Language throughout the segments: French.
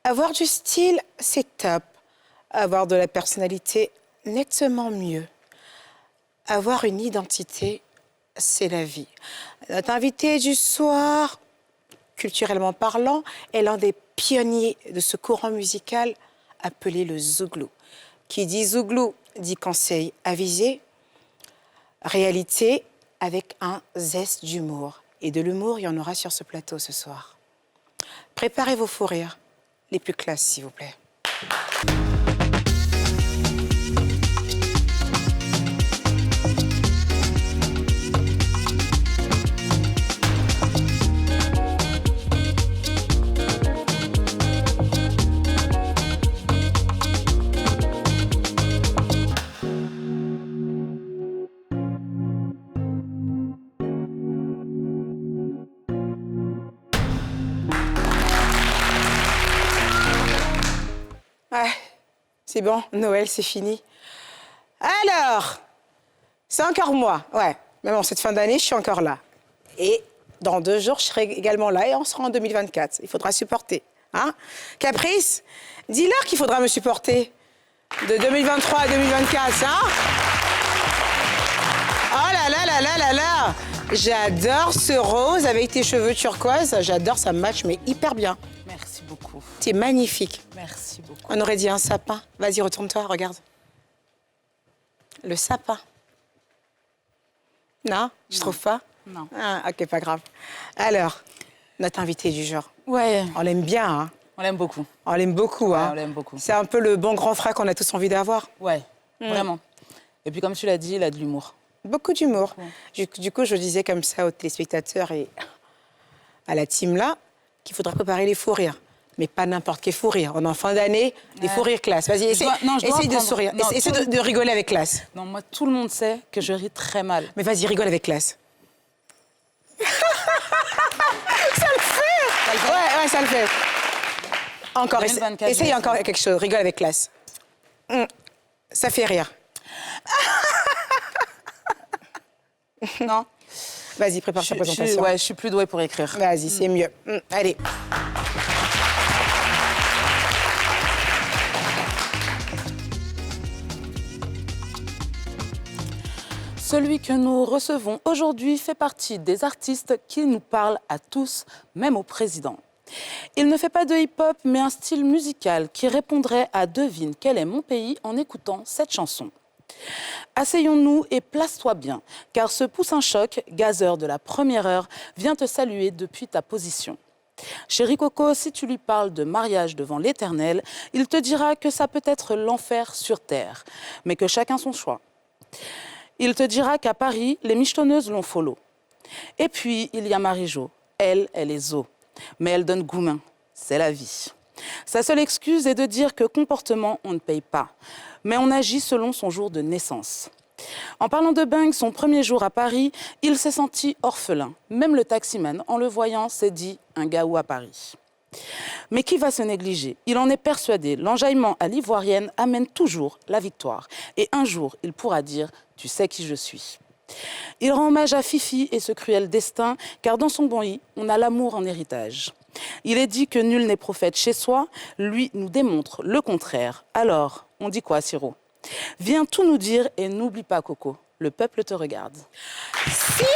Avoir du style, c'est top. Avoir de la personnalité, nettement mieux. Avoir une identité, c'est la vie. Notre invité du soir, culturellement parlant, est l'un des pionniers de ce courant musical appelé le zouglou. Qui dit zouglou dit conseil avisé, réalité avec un zeste d'humour. Et de l'humour, il y en aura sur ce plateau ce soir. Préparez vos fous rires, les plus classes, s'il vous plaît. Ouais, c'est bon, Noël, c'est fini. Alors, c'est encore moi, ouais. Mais bon, cette fin d'année, je suis encore là. Et dans 2 jours, je serai également là et on sera en 2024. Il faudra supporter, hein. Caprice, dis-leur qu'il faudra me supporter de 2023 à 2024, hein. Oh là là là là là là. J'adore ce rose avec tes cheveux turquoise. J'adore, ça match, mais hyper bien. Merci beaucoup. Tu es magnifique. Merci beaucoup. On aurait dit un sapin. Vas-y, retourne-toi, regarde. Le sapin. Non, je trouve pas. Non. Ah, ok, pas grave. Alors, notre invité du jour. Ouais. On l'aime bien, hein. On l'aime beaucoup. On l'aime beaucoup, Ouais, hein. on l'aime beaucoup. C'est un peu le bon grand frère qu'on a tous envie d'avoir. Ouais, vraiment. Et puis comme tu l'as dit, il a de l'humour. Beaucoup d'humour. Du coup, je disais comme ça aux téléspectateurs et à la team là qu'il faudra préparer les fous rires. Mais pas n'importe quel fou rire. On est en fin d'année, les fous rires classe. Vas-y, essaye de sourire. Essaye de rigoler avec classe. Non, moi, tout le monde sait que je ris très mal. Mais vas-y, rigole avec classe. Ça le fait. Ouais, ça le fait. Encore, essaye encore quelque chose. Rigole avec classe. Ça fait rire. Non. Vas-y, prépare ta présentation. Ouais, je suis plus douée pour écrire. Vas-y, c'est mieux. Allez. Celui que nous recevons aujourd'hui fait partie des artistes qui nous parlent à tous, même au président. Il ne fait pas de hip-hop, mais un style musical qui répondrait à Devine quel est mon pays en écoutant cette chanson. Asseyons-nous et place-toi bien, car ce poussin choc, gazeur de la première heure, vient te saluer depuis ta position. Chéri Coco, si tu lui parles de mariage devant l'Éternel, il te dira que ça peut être l'enfer sur terre, mais que chacun son choix. Il te dira qu'à Paris, les michetonneuses l'ont follow. Et puis, il y a Marie-Jo. Elle est zo. Mais elle donne goumin. C'est la vie. Sa seule excuse est de dire que comportement, on ne paye pas. Mais on agit selon son jour de naissance. En parlant de Bang, son premier jour à Paris, il s'est senti orphelin. Même le taximan, en le voyant, s'est dit un gaou à Paris. Mais qui va se négliger? Il en est persuadé, l'enjaillement à l'ivoirienne amène toujours la victoire. Et un jour, il pourra dire « Tu sais qui je suis ». Il rend hommage à Fifi et ce cruel destin, car dans son bon lit, on a l'amour en héritage. Il est dit que nul n'est prophète chez soi, lui nous démontre le contraire. Alors, on dit quoi, Siro? Viens tout nous dire et n'oublie pas, Coco, le peuple te regarde. Siro!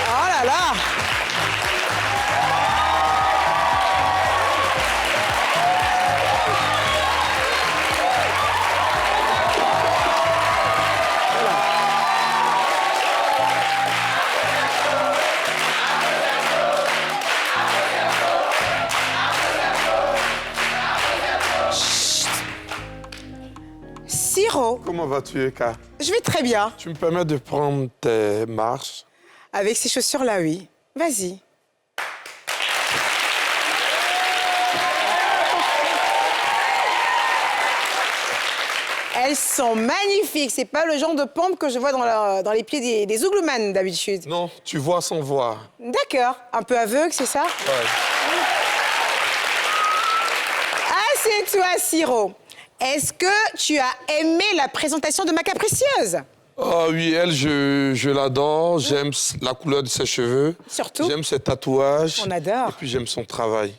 Oh là là! Siro, Comment vas-tu, Eka? je vais très bien. Tu me permets de prendre tes marches? Avec ces chaussures-là, oui. Vas-y. Elles sont magnifiques. C'est pas le genre de pompe que je vois dans les pieds des zougloumanes d'habitude. Non, tu vois sans voir. D'accord. Un peu aveugle, c'est ça? Ouais. Assieds-toi, Siro. Est-ce que tu as aimé la présentation de ma capricieuse? Oh oui, elle, je l'adore. J'aime la couleur de ses cheveux. Surtout. J'aime ses tatouages. On adore. Et puis j'aime son travail.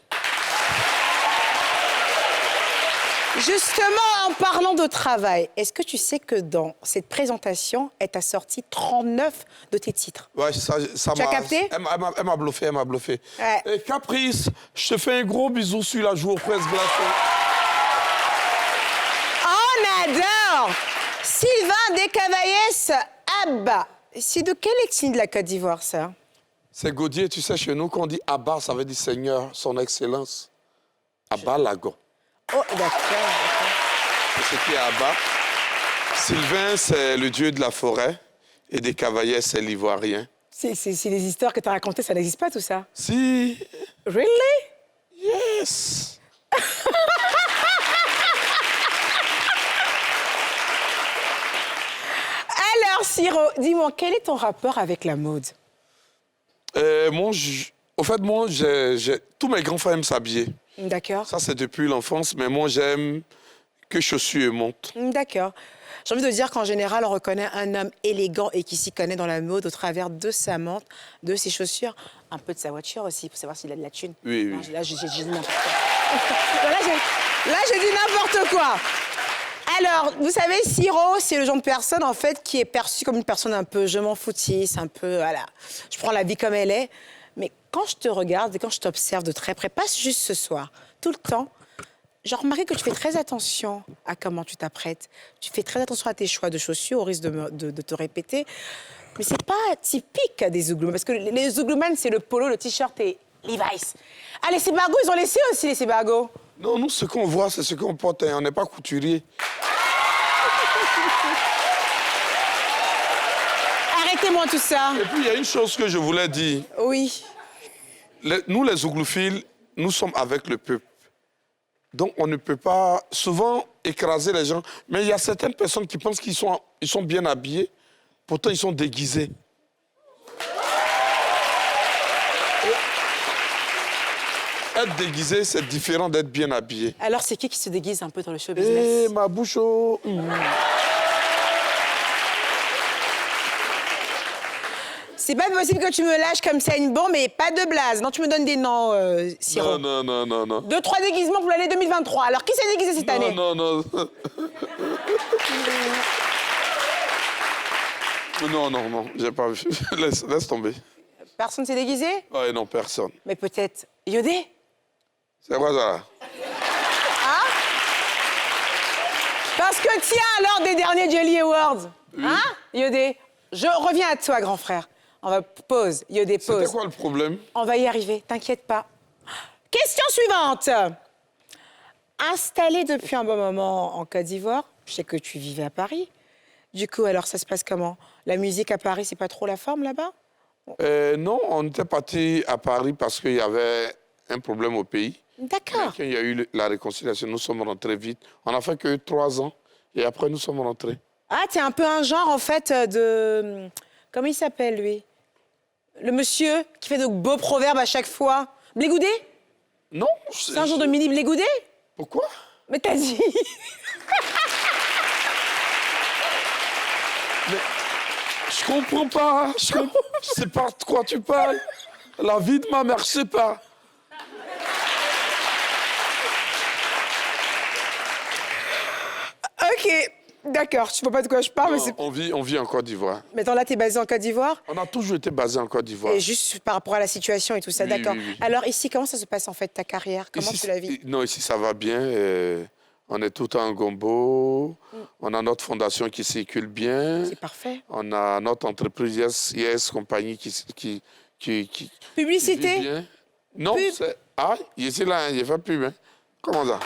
Justement, en parlant de travail, est-ce que tu sais que dans cette présentation, elle t'a sorti 39 de tes titres? Ouais, ça Tu as capté? Elle m'a bluffé, elle m'a bluffé. Ouais. Et Caprice, je te fais un gros bisou sur la joue aux fraises glacées. On adore! Sylvain Descavaillès, Abba. C'est de quelle ethnie de la Côte d'Ivoire, ça? C'est Gaudier, tu sais, chez nous, quand on dit Abba, ça veut dire Seigneur, son excellence. Abba Lago. Oh, d'accord. C'est ce qui est Abba. Sylvain, c'est le dieu de la forêt. Et Descavaillès, c'est l'ivoirien. C'est les histoires que tu as racontées, ça n'existe pas, tout ça? Si. Really? Yes. Alors, Siro, dis-moi, quel est ton rapport avec la mode? Au fait, moi, tous mes grands frères aiment s'habiller. D'accord. Ça, c'est depuis l'enfance, mais moi, j'aime que chaussures montent. D'accord. J'ai envie de dire qu'en général, on reconnaît un homme élégant et qui s'y connaît dans la mode au travers de sa montre, de ses chaussures, un peu de sa voiture aussi, pour savoir s'il a de la thune. Oui, Non, oui. là, j'ai dit n'importe quoi. Là, j'ai dit n'importe quoi. Alors, vous savez, Siro, c'est le genre de personne, en fait, qui est perçue comme une personne un peu je m'en foutisse, un peu, voilà, je prends la vie comme elle est. Mais quand je te regarde et quand je t'observe de très près, pas juste ce soir, tout le temps, j'ai remarqué que tu fais très attention à comment tu t'apprêtes. Tu fais très attention à tes choix de chaussures, au risque de te répéter. Mais c'est pas typique des Zouglouman, parce que les Zouglouman, c'est le polo, le t-shirt et Levi's. Ah, les Sebago, ils ont laissé aussi les Sebago. Non, nous, ce qu'on voit, c'est ce qu'on porte. On n'est pas couturier. Arrêtez-moi tout ça. Et puis, il y a une chose que je voulais dire. Oui. Nous, les Zouglouphiles, nous sommes avec le peuple. Donc, on ne peut pas souvent écraser les gens. Mais il y a certaines personnes qui pensent qu'ils sont bien habillés. Pourtant, ils sont déguisés. Être déguisé, c'est différent d'être bien habillé. Alors, c'est qui se déguise un peu dans le show Eh, business? ma bouche au... C'est pas possible que tu me lâches comme ça une bombe et pas de blase. Non, tu me donnes des noms, Siro. Non. 2, 3 déguisements pour l'année 2023. Alors, qui s'est déguisé cette année? Non. Non, j'ai pas vu. Laisse tomber. Personne s'est déguisé? Ouais, non, personne. Mais peut-être Yodé? C'est quoi ça? Parce que tiens, lors des derniers Jelly Awards, hein, Yodé, je reviens à toi, grand frère. On va pause, Yodé, pause. C'était quoi le problème? On va y arriver, t'inquiète pas. Question suivante. Installé depuis un bon moment en Côte d'Ivoire, je sais que tu vivais à Paris. Du coup, alors ça se passe comment? La musique à Paris, c'est pas trop la forme là-bas? Non, on était parti à Paris parce qu'il y avait un problème au pays. D'accord. Quand il y a eu la réconciliation, nous sommes rentrés vite. On n'a fait que 3 ans et après, nous sommes rentrés. Ah, t'es un peu un genre, en fait, de... Comment il s'appelle, lui? Le monsieur qui fait de beaux proverbes à chaque fois. Blégoudé? Non. C'est un genre de mini Blégoudé? Pourquoi? Mais t'as dit... Je comprends pas. Je sais pas de quoi tu parles. La vie de ma mère, je sais pas. Ok, d'accord, tu vois pas de quoi je parle, mais Non, c'est... on vit en Côte d'Ivoire. Mais attends, là, t'es basé en Côte d'Ivoire? On a toujours été basé en Côte d'Ivoire. Et juste par rapport à la situation et tout ça, Oui, d'accord. oui. Alors ici, comment ça se passe en fait, ta carrière? Comment Ici, tu la vis? Non, ici, ça va bien. On est tout en gombo. On a notre fondation qui circule bien. C'est parfait. On a notre entreprise Yes Compagnie qui Publicité? vit bien. Non, Pub. c'est... Ah, ici, là, il fait pub, hein. Comment ça?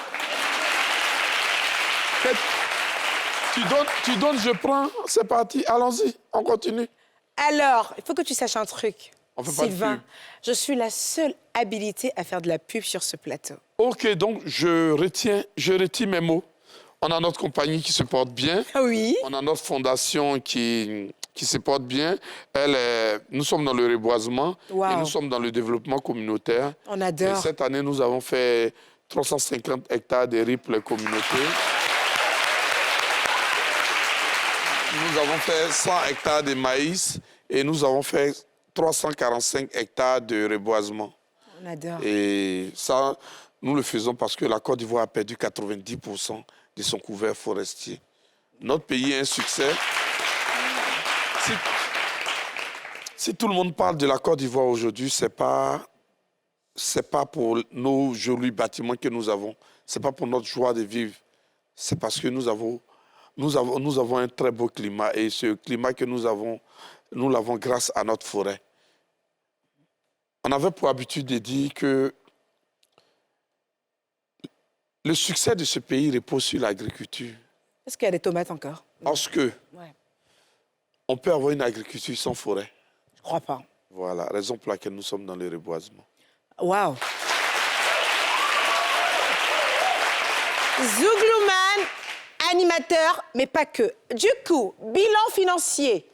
Tu donnes, je prends. C'est parti. Allons-y, on continue. Alors, il faut que tu saches un truc. On fait pas de Sylvain, pub. je suis la seule habilitée à faire de la pub sur ce plateau. OK, donc je retiens mes mots. On a notre compagnie qui se porte bien. Ah oui? On a notre fondation qui se porte bien. Nous sommes dans le reboisement Wow. et nous sommes dans le développement communautaire. On Et adore. cette année, nous avons fait 350 hectares de riz pour les communautés. nous avons fait 100 hectares de maïs et nous avons fait 345 hectares de reboisement. On adore. Et ça, nous le faisons parce que la Côte d'Ivoire a perdu 90% de son couvert forestier. Notre pays est un succès. Si tout le monde parle de la Côte d'Ivoire aujourd'hui, c'est pas pour nos jolis bâtiments que nous avons. C'est pas pour notre joie de vivre. C'est parce que nous avons un très beau climat. Et ce climat que nous l'avons grâce à notre forêt. On avait pour habitude de dire que le succès de ce pays repose sur l'agriculture. Est-ce qu'il y a des tomates encore? Parce que on peut avoir une agriculture sans forêt. Je ne crois pas. Voilà, raison pour laquelle nous sommes dans le reboisement. Waouh! Zouglouman, animateur, mais pas que. Du coup, bilan financier.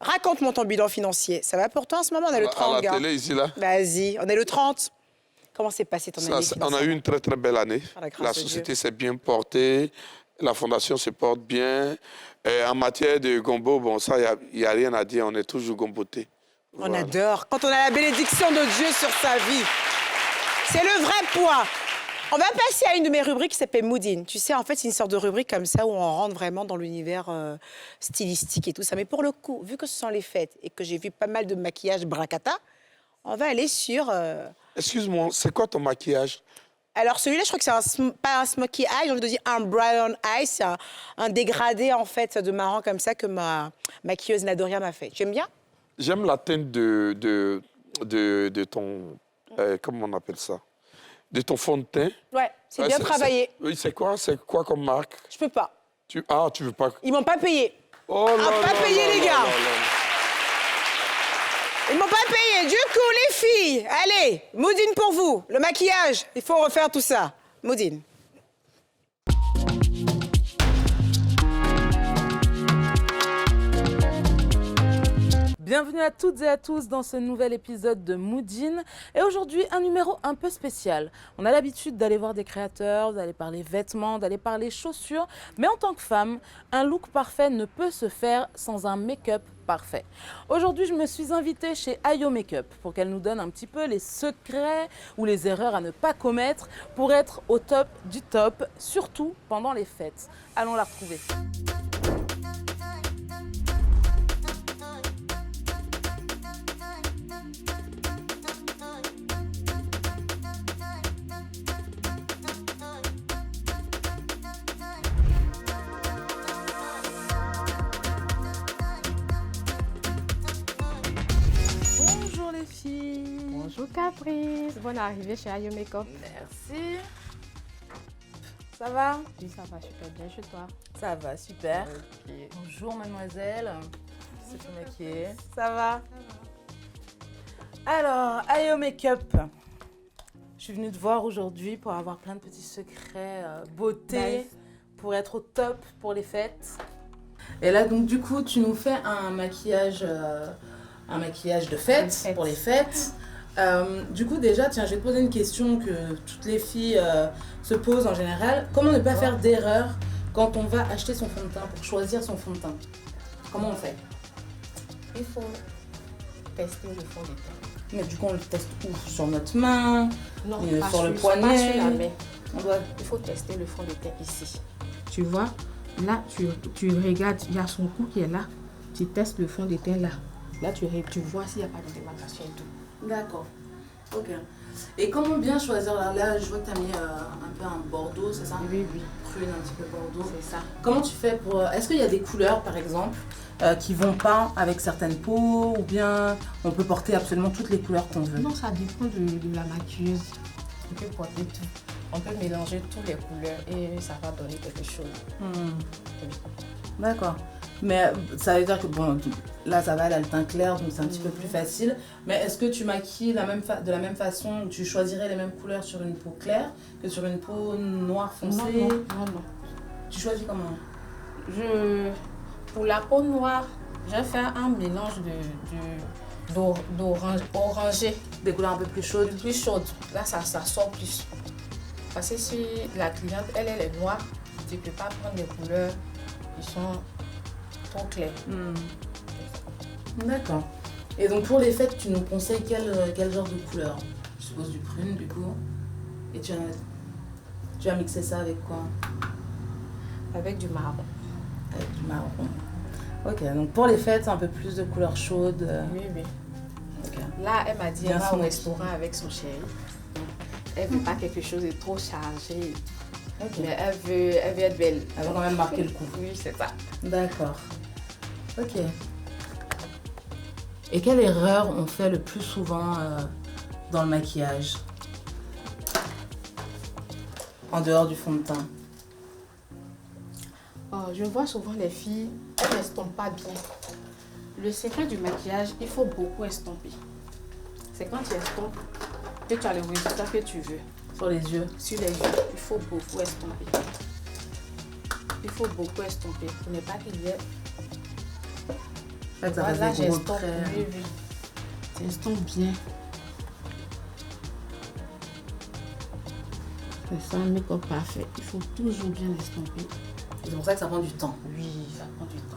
Raconte-moi ton bilan financier. Ça va pour toi en ce moment? On est le 30, à la gars. télé, ici, là. Vas-y, on est le 30. Comment s'est passé ton année On a eu une très, très belle année. Par la grâce La de société s'est bien portée. La fondation se porte bien. Et en matière de gombo, bon, ça, il n'y a rien à dire. On est toujours gomboté. On adore. Quand on a la bénédiction de Dieu sur sa vie. C'est le vrai poids. On va passer à une de mes rubriques qui s'appelle Moudine. Tu sais, en fait, c'est une sorte de rubrique comme ça où on rentre vraiment dans l'univers stylistique et tout ça. Mais pour le coup, vu que ce sont les fêtes et que j'ai vu pas mal de maquillage bracata, on va aller sur... Excuse-moi, c'est quoi ton maquillage? Alors, celui-là, je crois que c'est pas un smoky eye, j'ai envie de dire un brown eye. C'est un dégradé, en fait, de marron comme ça que ma maquilleuse Nadoria m'a fait. Tu aimes bien? J'aime la teinte de ton... comment on appelle ça? De ton fond de teint. Ouais, c'est bien travaillé. Oui, c'est quoi comme marque? Je peux pas. Tu veux pas? Ils m'ont pas payé. Oh là pas là payé, là les là gars. là là. Ils m'ont pas payé. Du coup, les filles, allez, Moudine pour vous. Le maquillage, il faut refaire tout ça. Moudine. Bienvenue à toutes et à tous dans ce nouvel épisode de Moudine. Et aujourd'hui, un numéro un peu spécial. On a l'habitude d'aller voir des créateurs, d'aller parler vêtements, d'aller parler chaussures. Mais en tant que femme, un look parfait ne peut se faire sans un make-up parfait. Aujourd'hui, je me suis invitée chez Ayo Makeup pour qu'elle nous donne un petit peu les secrets ou les erreurs à ne pas commettre pour être au top du top, surtout pendant les fêtes. Allons la retrouver. Bonjour les filles. Bonjour Caprice, bonne arrivée chez Ayo Makeup. Merci. Ça va? Oui, ça va super bien chez toi. Ça va, super. Ok. Bonjour mademoiselle. C'est tout maquillé. Ça va? Alors, Ayo Makeup. Je suis venue te voir aujourd'hui pour avoir plein de petits secrets beauté, Nice. pour être au top pour les fêtes. Et là, donc, du coup, tu nous fais un maquillage de fête, fête. pour les fêtes. Du coup, déjà, tiens, je vais te poser une question que toutes les filles se posent en général. Comment ne pas faire d'erreur quand on va acheter son fond de teint, pour choisir son fond de teint? Comment on fait? Il faut tester le fond de teint. Mais du coup, on le teste où? Sur notre main? Non, Sur pas le pas poignet. sur la main. On doit... Il faut tester le fond de teint ici. Tu vois, là, tu regardes, il y a son cou qui est là. Tu testes le fond de teint là. Là, tu vois s'il n'y a pas de démarcation et tout. D'accord. Ok. Et comment bien choisir? Là, je vois que tu as mis un peu un bordeaux, c'est ça? Oui, oui, Prune, un petit peu bordeaux. c'est ça. Comment tu fais pour... Est-ce qu'il y a des couleurs, par exemple, qui vont pas avec certaines peaux, ou bien on peut porter absolument toutes les couleurs qu'on veut? Non, ça dépend de la maquilleuse. On peut porter tout. On peut mélanger toutes les couleurs et ça va donner quelque chose. Oui. D'accord. Mais ça veut dire que, bon, là, ça va, elle a le teint clair, donc c'est un petit peu plus facile. Mais est-ce que tu maquilles de la même façon, tu choisirais les mêmes couleurs sur une peau claire que sur une peau noire foncée? Non. Tu choisis comment? Pour la peau noire, je vais faire un mélange d'orangé, Des couleurs un peu plus chaudes? plus chaude. Là, ça sort plus. Parce que si la cliente, elle est noire, tu ne peux pas prendre des couleurs qui sont trop clair. D'accord. Et donc pour les fêtes, tu nous conseilles quel genre de couleur? Je suppose du prune du coup. Et tu vas mixer ça avec quoi? Avec du marron. Avec du marron. Ok, donc pour les fêtes, un peu plus de couleurs chaudes. Oui, oui. Ok. Là, elle m'a dit Bien elle va son au maquillage. restaurant avec son chéri. Elle veut pas quelque chose de trop chargé. Ok. Mais elle veut être belle. Elle va quand même marquer le coup. Oui, c'est ça. D'accord. Ok. Et quelle erreur on fait le plus souvent dans le maquillage? En dehors du fond de teint. Oh, je vois souvent les filles, elles n'estompent pas bien. Le secret du maquillage, il faut beaucoup estomper. C'est quand tu estompes que tu as le résultat que tu veux. Sur les yeux. Sur les yeux, il faut beaucoup estomper. Il faut beaucoup estomper pour ne pas qu'il y ait... En fait, ça Voilà, fait des gros j'estompe. traits. Oui, oui. J'estompe bien. C'est ça, un make-up parfait. Il faut toujours bien estomper. C'est pour ça que ça prend du temps. Oui, ça prend du temps.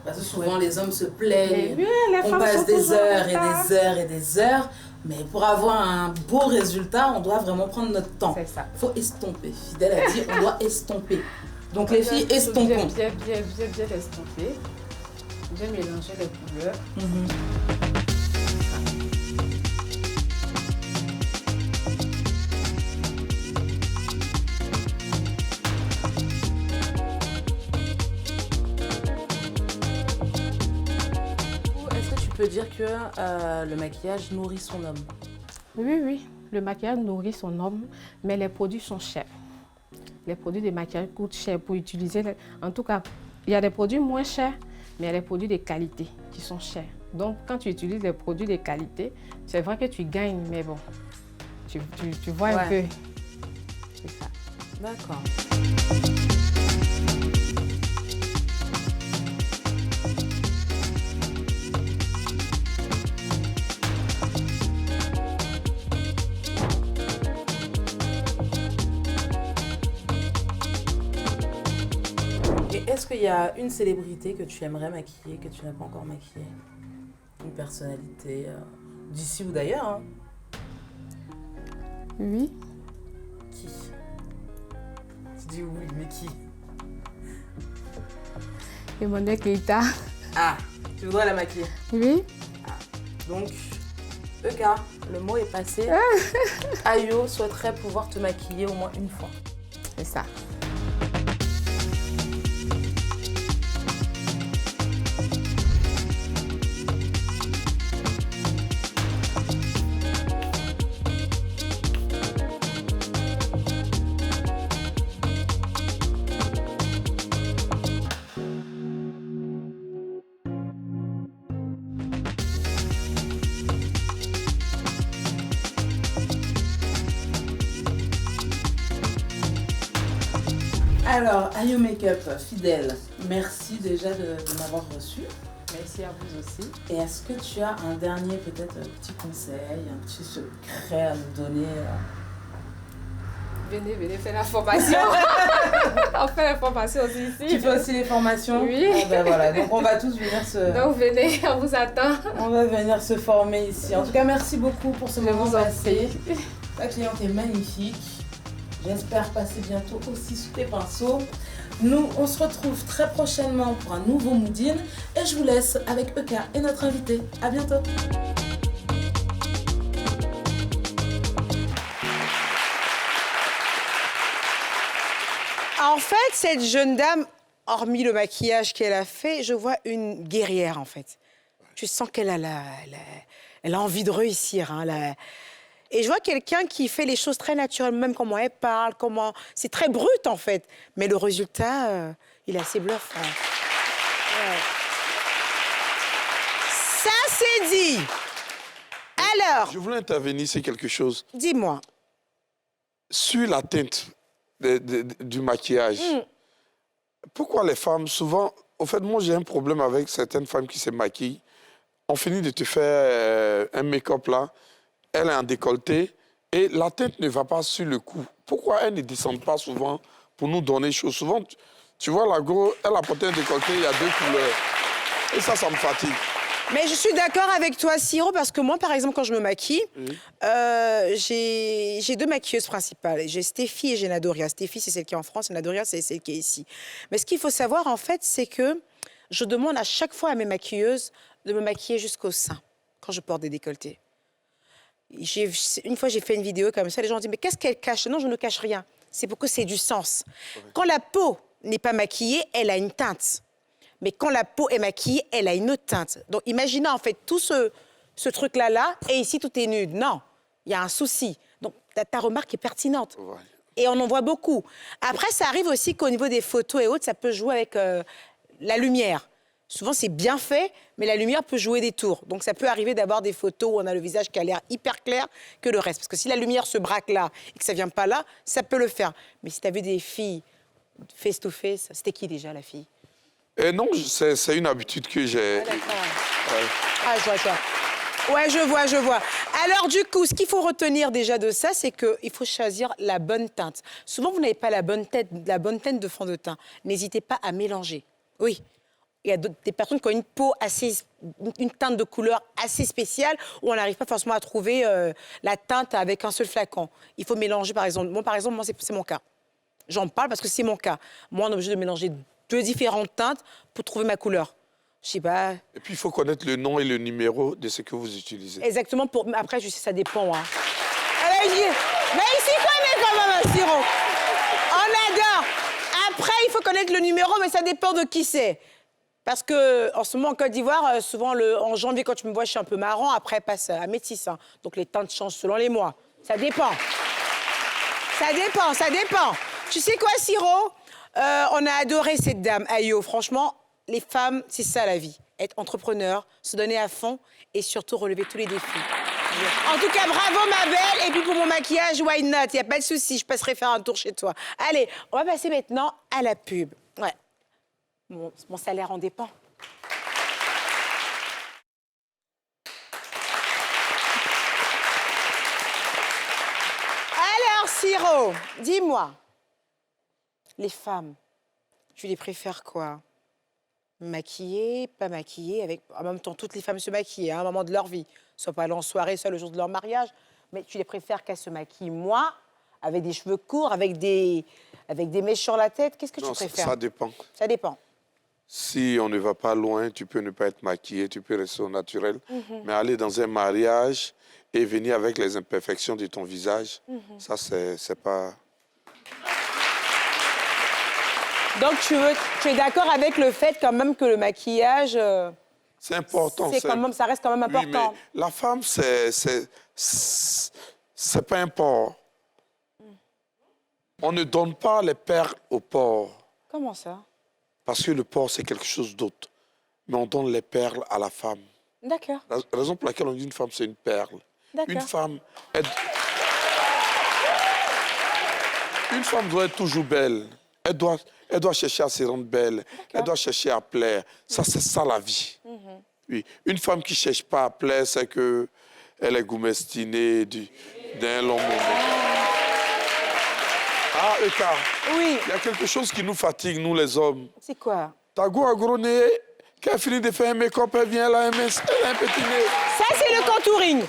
Parce que souvent les hommes se plaignent. Mais oui, les On femmes passe sont des toujours en heures et retard. des heures et des heures. Mais pour avoir un beau résultat, on doit vraiment prendre notre temps. C'est ça. Il faut estomper. Fidèle a dit, on doit estomper. Donc les filles, Bien, estompons. bien estomper. Bien mélanger les couleurs. Est-ce que tu peux dire que le maquillage nourrit son homme? Oui, oui. Le maquillage nourrit son homme, mais les produits sont chers. Les produits de maquillage coûtent cher pour utiliser. En tout cas, il y a des produits moins chers, mais il y a des produits de qualité qui sont chers. Donc, quand tu utilises les produits de qualité, c'est vrai que tu gagnes, mais bon, tu vois un peu. Ouais. C'est ça. D'accord. Et est-ce qu'il y a une célébrité que tu aimerais maquiller, que tu n'as pas encore maquillée? Une personnalité d'ici ou d'ailleurs, hein? Oui. Qui? Tu dis oui, mais qui? Emmanuel Keita. Ah, tu voudrais la maquiller? Oui. Donc, EK, le mot est passé. Ayo souhaiterait pouvoir te maquiller au moins une fois. C'est ça. Alors, Ayo Makeup, fidèle, merci déjà de m'avoir reçu. Merci à vous aussi. Et est-ce que tu as un dernier peut-être petit conseil, un petit secret à nous donner Venez faire la formation. On fait la formation aussi ici. Tu fais aussi les formations? Oui. Ah ben voilà, donc on va tous venir Donc venez, on vous attend. on va venir se former ici. En tout cas, merci beaucoup pour ce moment vous en passé. Ta cliente est magnifique. J'espère passer bientôt aussi sous tes pinceaux. Nous, on se retrouve très prochainement pour un nouveau Moodin. Et je vous laisse avec EK et notre invité. À bientôt. En fait, cette jeune dame, hormis le maquillage qu'elle a fait, je vois une guerrière, en fait. Je sens qu'elle a, elle a envie de réussir. Hein, et je vois quelqu'un qui fait les choses très naturellement, même comment elle parle, comment... C'est très brut, en fait. Mais le résultat, il est assez bluffant. Ouais. Ça, c'est dit. Alors, Je voulais intervenir, c'est quelque chose. dis-moi. Sur la teinte du maquillage, pourquoi les femmes, souvent... Au fait, moi, j'ai un problème avec certaines femmes qui se maquillent. On finit de te faire un make-up là, elle est en décolleté, et la teinte ne va pas sur le cou. Pourquoi elles ne descendent pas souvent pour nous donner chaud? Souvent, Tu vois, la go, elle a porté un décolleté, il y a 2 couleurs. Et ça me fatigue. Mais je suis d'accord avec toi, Siro, parce que moi, par exemple, quand je me maquille, j'ai 2 maquilleuses principales. J'ai Stéphie et j'ai Nadoria. Stéphie, c'est celle qui est en France, et Nadoria, c'est celle qui est ici. Mais ce qu'il faut savoir, en fait, c'est que je demande à chaque fois à mes maquilleuses de me maquiller jusqu'au sein, quand je porte des décolletés. Une fois, j'ai fait une vidéo comme ça, les gens ont dit « Mais qu'est-ce qu'elle cache ?» Non, je ne cache rien. C'est pour que c'est du sens. Quand la peau n'est pas maquillée, elle a une teinte. Mais quand la peau est maquillée, elle a une autre teinte. Donc, imaginez en fait tout ce truc-là, et ici, tout est nude. Non, il y a un souci. Donc, ta remarque est pertinente. Ouais. Et on en voit beaucoup. Après, ça arrive aussi qu'au niveau des photos et autres, ça peut jouer avec la lumière. Souvent, c'est bien fait, mais la lumière peut jouer des tours. Donc, ça peut arriver d'avoir des photos où on a le visage qui a l'air hyper clair que le reste. Parce que si la lumière se braque là et que ça ne vient pas là, ça peut le faire. Mais si tu as vu des filles face-to-face, c'était qui déjà, la fille? Non, c'est une habitude que j'ai. Ah, d'accord. Ouais. Ah, je vois. Ouais, je vois. Alors, du coup, ce qu'il faut retenir déjà de ça, c'est qu'il faut choisir la bonne teinte. Souvent, vous n'avez pas la bonne teinte de fond de teint. N'hésitez pas à mélanger. Oui. Il y a des personnes qui ont une peau une teinte de couleur assez spéciale où on n'arrive pas forcément à trouver la teinte avec un seul flacon. Il faut mélanger, par exemple. Moi, c'est mon cas. J'en parle parce que c'est mon cas. Moi, on est obligé de mélanger 2 différentes teintes pour trouver ma couleur. Je sais pas. Et puis, il faut connaître le nom et le numéro de ce que vous utilisez. Exactement. Après, je sais, ça dépend. Hein. Mais ici, quand même, Siro. On adore. Après, il faut connaître le numéro, mais ça dépend de qui c'est. Parce qu'en ce moment, en Côte d'Ivoire, souvent, en janvier, quand tu me vois, je suis un peu marron. Après, elle passe à métis. Hein. Donc, les teintes changent selon les mois. Ça dépend. Ça dépend. Tu sais quoi, Siro? On a adoré cette dame, Ayo. Franchement, les femmes, c'est ça la vie. Être entrepreneur, se donner à fond et surtout relever tous les défis. En tout cas, bravo ma belle. Et puis pour mon maquillage, why not? Il n'y a pas de souci, je passerai faire un tour chez toi. Allez, on va passer maintenant à la pub. Ouais. Mon salaire en dépend. Alors, Siro, dis-moi. Les femmes, tu les préfères quoi? Maquillées, pas maquillées, en même temps, toutes les femmes se maquillent à un moment de leur vie. Soit pas aller en soirée, soit le jour de leur mariage. Mais tu les préfères qu'elles se maquillent, moi, avec des cheveux courts, avec des mèches sur la tête. Qu'est-ce que tu préfères? Ça dépend. Ça dépend. Si on ne va pas loin, tu peux ne pas être maquillée, tu peux rester au naturel. Mais aller dans un mariage et venir avec les imperfections de ton visage, ça, c'est pas... Donc, tu es d'accord avec le fait quand même que le maquillage... c'est important. Ça reste quand même important. Oui, mais la femme, c'est pas un porc. On ne donne pas les perles au porc. Comment ça? Parce que le porc, c'est quelque chose d'autre. Mais on donne les perles à la femme. D'accord. La raison pour laquelle on dit une femme, c'est une perle. Une femme doit être toujours belle. Elle doit chercher à se rendre belle. Elle doit chercher à plaire. Ça, c'est ça la vie. Oui. Une femme qui ne cherche pas à plaire, c'est qu'elle est goumestinée d'un long moment. Ah, Eka. Oui. Il y a quelque chose qui nous fatigue, nous les hommes. C'est quoi? Ta go a gros nez, qui a fini de faire un make-up, elle vient là, elle a un petit nez. Ça, c'est le contouring.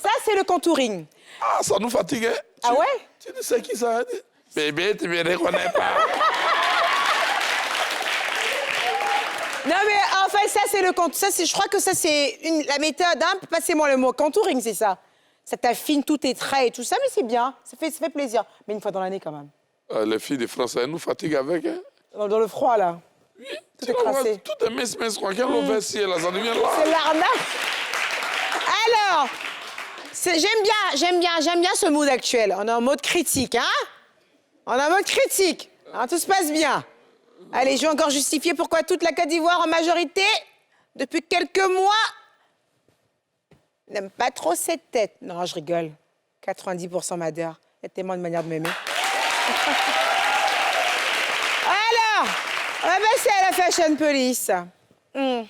Ça, c'est le contouring. Ah, ça nous fatigue. Hein? Ah ouais? Tu sais qui ça? Bébé, tu ne me reconnais pas. Non, mais en fait, ça, c'est le contouring. Je crois que ça, c'est la méthode. Hein? Passez-moi le mot contouring, c'est ça. Ça t'affine tous tes traits et tout ça, mais c'est bien. Ça fait plaisir. Mais une fois dans l'année, quand même. Les filles de France, elles nous fatiguent avec. Hein? Dans le froid, là. Oui. Tout est tracé. Tout est mince, quoi. Quel l'oversier, là, ça devient là. C'est l'arnaque. Alors, j'aime bien ce mood actuel. On est en mode critique, hein? On est en mode critique. Alors, tout se passe bien. Allez, je vais encore justifier pourquoi toute la Côte d'Ivoire, en majorité, depuis quelques mois, n'aime pas trop cette tête. Non, je rigole. 90% m'adore. Il y a tellement de manières de m'aimer. Alors, on va passer à la Fashion Police. Ouais.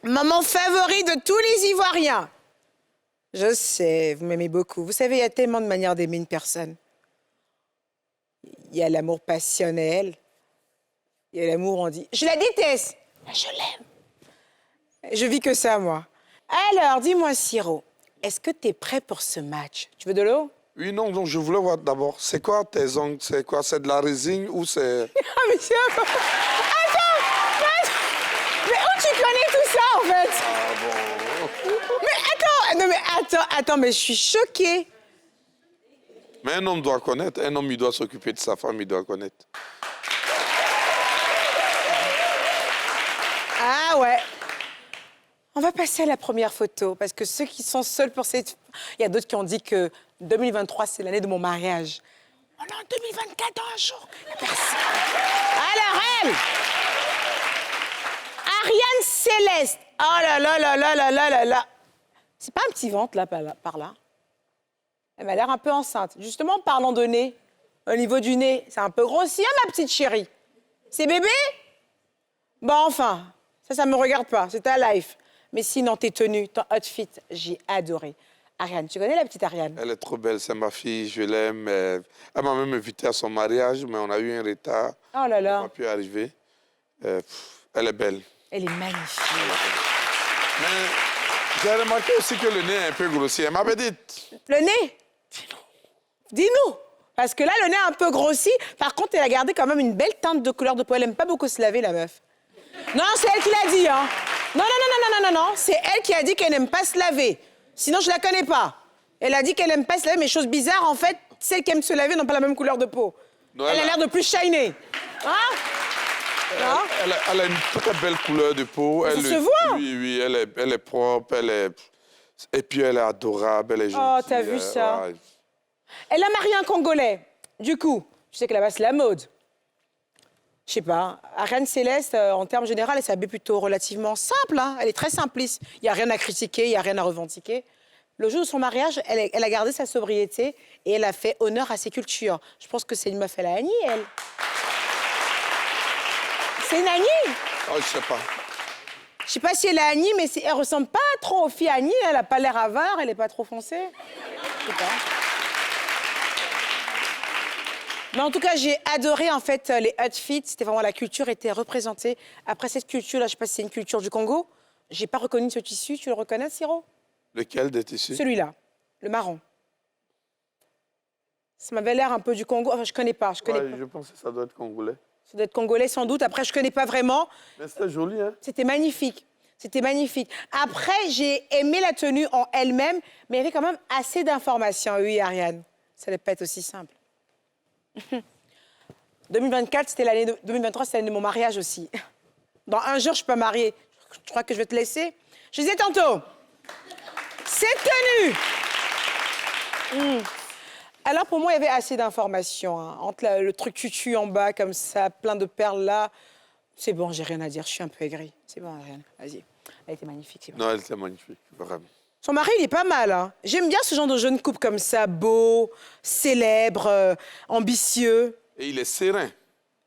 Moment favori de tous les Ivoiriens. Je sais, vous m'aimez beaucoup. Vous savez, il y a tellement de manières d'aimer une personne. Il y a l'amour passionnel. Il y a l'amour, on dit, je la déteste, mais je l'aime. Je vis que ça, moi. Alors, dis-moi, Siro, est-ce que tu es prêt pour ce match? Tu veux de l'eau? Oui, non, donc je voulais voir d'abord, c'est quoi tes ongles? C'est quoi? C'est de la résine ou c'est... Ah, mais mais où tu connais tout ça, en fait? Ah bon. Mais attends, non, mais attends, mais je suis choquée. Mais un homme doit connaître. Un homme, il doit s'occuper de sa femme, il doit connaître. Ah ouais. On va passer à la première photo, parce que ceux qui sont seuls pour cette... Il y a d'autres qui ont dit que 2023, c'est l'année de mon mariage. On est en 2024 dans un jour. Il y a personne. Alors, elle! Ariane Céleste. Oh là là là là là là là là. C'est pas un petit ventre, là, par là? Elle m'a l'air un peu enceinte. Justement, parlons de nez. Au niveau du nez, c'est un peu grossi, hein, ma petite chérie? C'est bébé? Bon, enfin, ça me regarde pas. C'est ta life. Mais sinon, tes tenues, ton outfit, j'ai adoré. Ariane, tu connais la petite Ariane? Elle est trop belle, c'est ma fille, je l'aime. Elle m'a même invité à son mariage, mais on a eu un retard. Oh là Elle là. n'a pas pu arriver. Elle est belle. Elle est magnifique. Mais j'ai remarqué aussi que le nez est un peu grossi. Elle m'avait dit... Le nez? Dis-nous. Parce que là, le nez est un peu grossi. Par contre, elle a gardé quand même une belle teinte de couleur de peau. Elle aime pas beaucoup se laver, la meuf. Non, c'est elle qui l'a dit, hein. Non, non, non, non, non, non, non. C'est elle qui a dit qu'elle n'aime pas se laver. Sinon, je la connais pas. Elle a dit qu'elle n'aime pas se laver, mais chose bizarre, en fait, celles qui aiment se laver n'ont pas la même couleur de peau. Non, elle a l'air de plus shiner. Hein? Non? Elle a une très belle couleur de peau. Ça se voit. Oui, oui, elle est propre, et puis elle est adorable, elle est gentille. Oh, t'as vu ça? Ouais. Elle a marié un Congolais. Du coup, je sais que là-bas, c'est la mode. Je sais pas. Ariane Céleste, en termes généraux, elle s'habille plutôt relativement simple. Hein. Elle est très simpliste. Il n'y a rien à critiquer, il n'y a rien à revendiquer. Le jour de son mariage, elle a gardé sa sobriété et elle a fait honneur à ses cultures. Je pense que c'est une meuf à la Annie, elle. C'est une Annie? Oh, je sais pas. Je sais pas si elle est Annie, mais elle ressemble pas trop aux filles Annie. Elle a pas l'air avare, elle est pas trop foncée. Je sais pas. Mais en tout cas, j'ai adoré en fait les outfits. C'était vraiment la culture était représentée. Après cette culture-là, je sais pas si c'est une culture du Congo. J'ai pas reconnu ce tissu. Tu le reconnais, Siro? Lequel des tissus? Celui-là, le marron. Ça m'avait l'air un peu du Congo. Enfin, je connais pas. Je connais pas. Je pense que ça doit être congolais. Ça doit être congolais sans doute. Après, je connais pas vraiment. Mais c'était joli, hein? C'était magnifique. C'était magnifique. Après, j'ai aimé la tenue en elle-même, mais il y avait quand même assez d'informations. Oui, Ariane, ça allait pas être aussi simple. 2024, c'était l'année 2023, c'était l'année de mon mariage aussi. Dans un jour, je suis pas mariée. Je crois que je vais te laisser. Je disais tantôt, cette tenue. Alors, pour moi, il y avait assez d'informations. Hein. Entre le truc tutu en bas, comme ça, plein de perles là. C'est bon, j'ai rien à dire. Je suis un peu aigrie. C'est bon, Ariane. Vas-y. Elle était magnifique. C'est bon. Non, elle était magnifique, vraiment. Son mari, il est pas mal. Hein. J'aime bien ce genre de jeune couple comme ça, beau, célèbre, ambitieux. Et il est serein.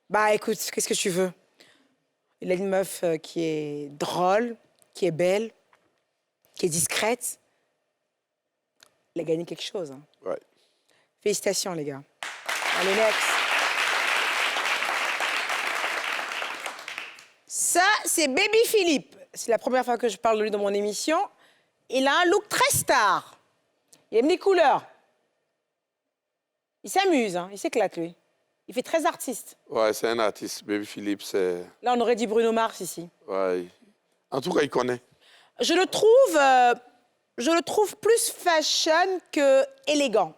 Bah, écoute, qu'est-ce que tu veux? Il a une meuf qui est drôle, qui est belle, qui est discrète. Il a gagné quelque chose. Hein. Ouais. Félicitations, les gars. Allez, next. Ça, c'est Baby Philippe. C'est la première fois que je parle de lui dans mon émission. Il a un look très star. Il aime les couleurs. Il s'amuse, hein. Il s'éclate, lui. Il fait très artiste. Ouais, c'est un artiste. Baby Philippe, c'est... Là, on aurait dit Bruno Mars ici. Ouais. En tout cas, il connaît. Je le trouve plus fashion que élégant.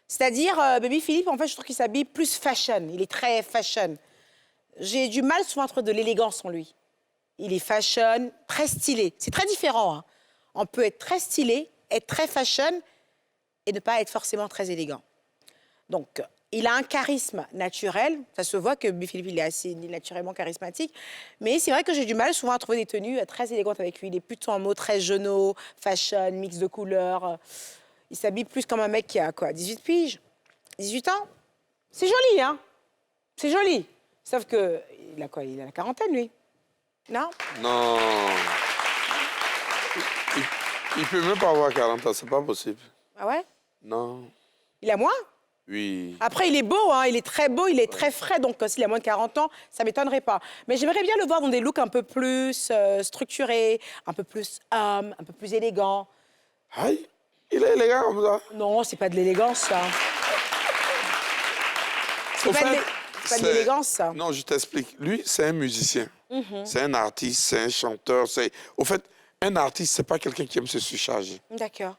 C'est-à-dire, Baby Philippe, en fait, je trouve qu'il s'habille plus fashion. Il est très fashion. J'ai du mal souvent à trouver de l'élégance en lui. Il est fashion, très stylé. C'est très différent. Hein. On peut être très stylé, être très fashion et ne pas être forcément très élégant. Donc, il a un charisme naturel. Ça se voit que Baby Philippe, il est assez naturellement charismatique. Mais c'est vrai que j'ai du mal souvent à trouver des tenues très élégantes avec lui. Il est plutôt en mode très jeunot, fashion, mix de couleurs. Il s'habille plus comme un mec qui a quoi, 18 piges, 18 ans. C'est joli, hein? C'est joli. Sauf que, il a quoi? Il a la quarantaine, lui. Non? Non. Il peut même pas avoir 40 ans, c'est pas possible. Ah ouais? Non. Il a moins? Oui. Après, il est beau, hein, il est très beau, il est très frais, donc s'il a moins de 40 ans, ça ne m'étonnerait pas. Mais j'aimerais bien le voir dans des looks un peu plus structurés, un peu plus homme, un peu plus élégant. Aïe, il est élégant comme ça. Non, c'est pas de l'élégance, ça. Au C'est pas de c'est- l'élégance, ça. Non, je t'explique. Lui, c'est un musicien. C'est un artiste, c'est un chanteur. Au fait, un artiste, c'est pas quelqu'un qui aime se surcharger. D'accord.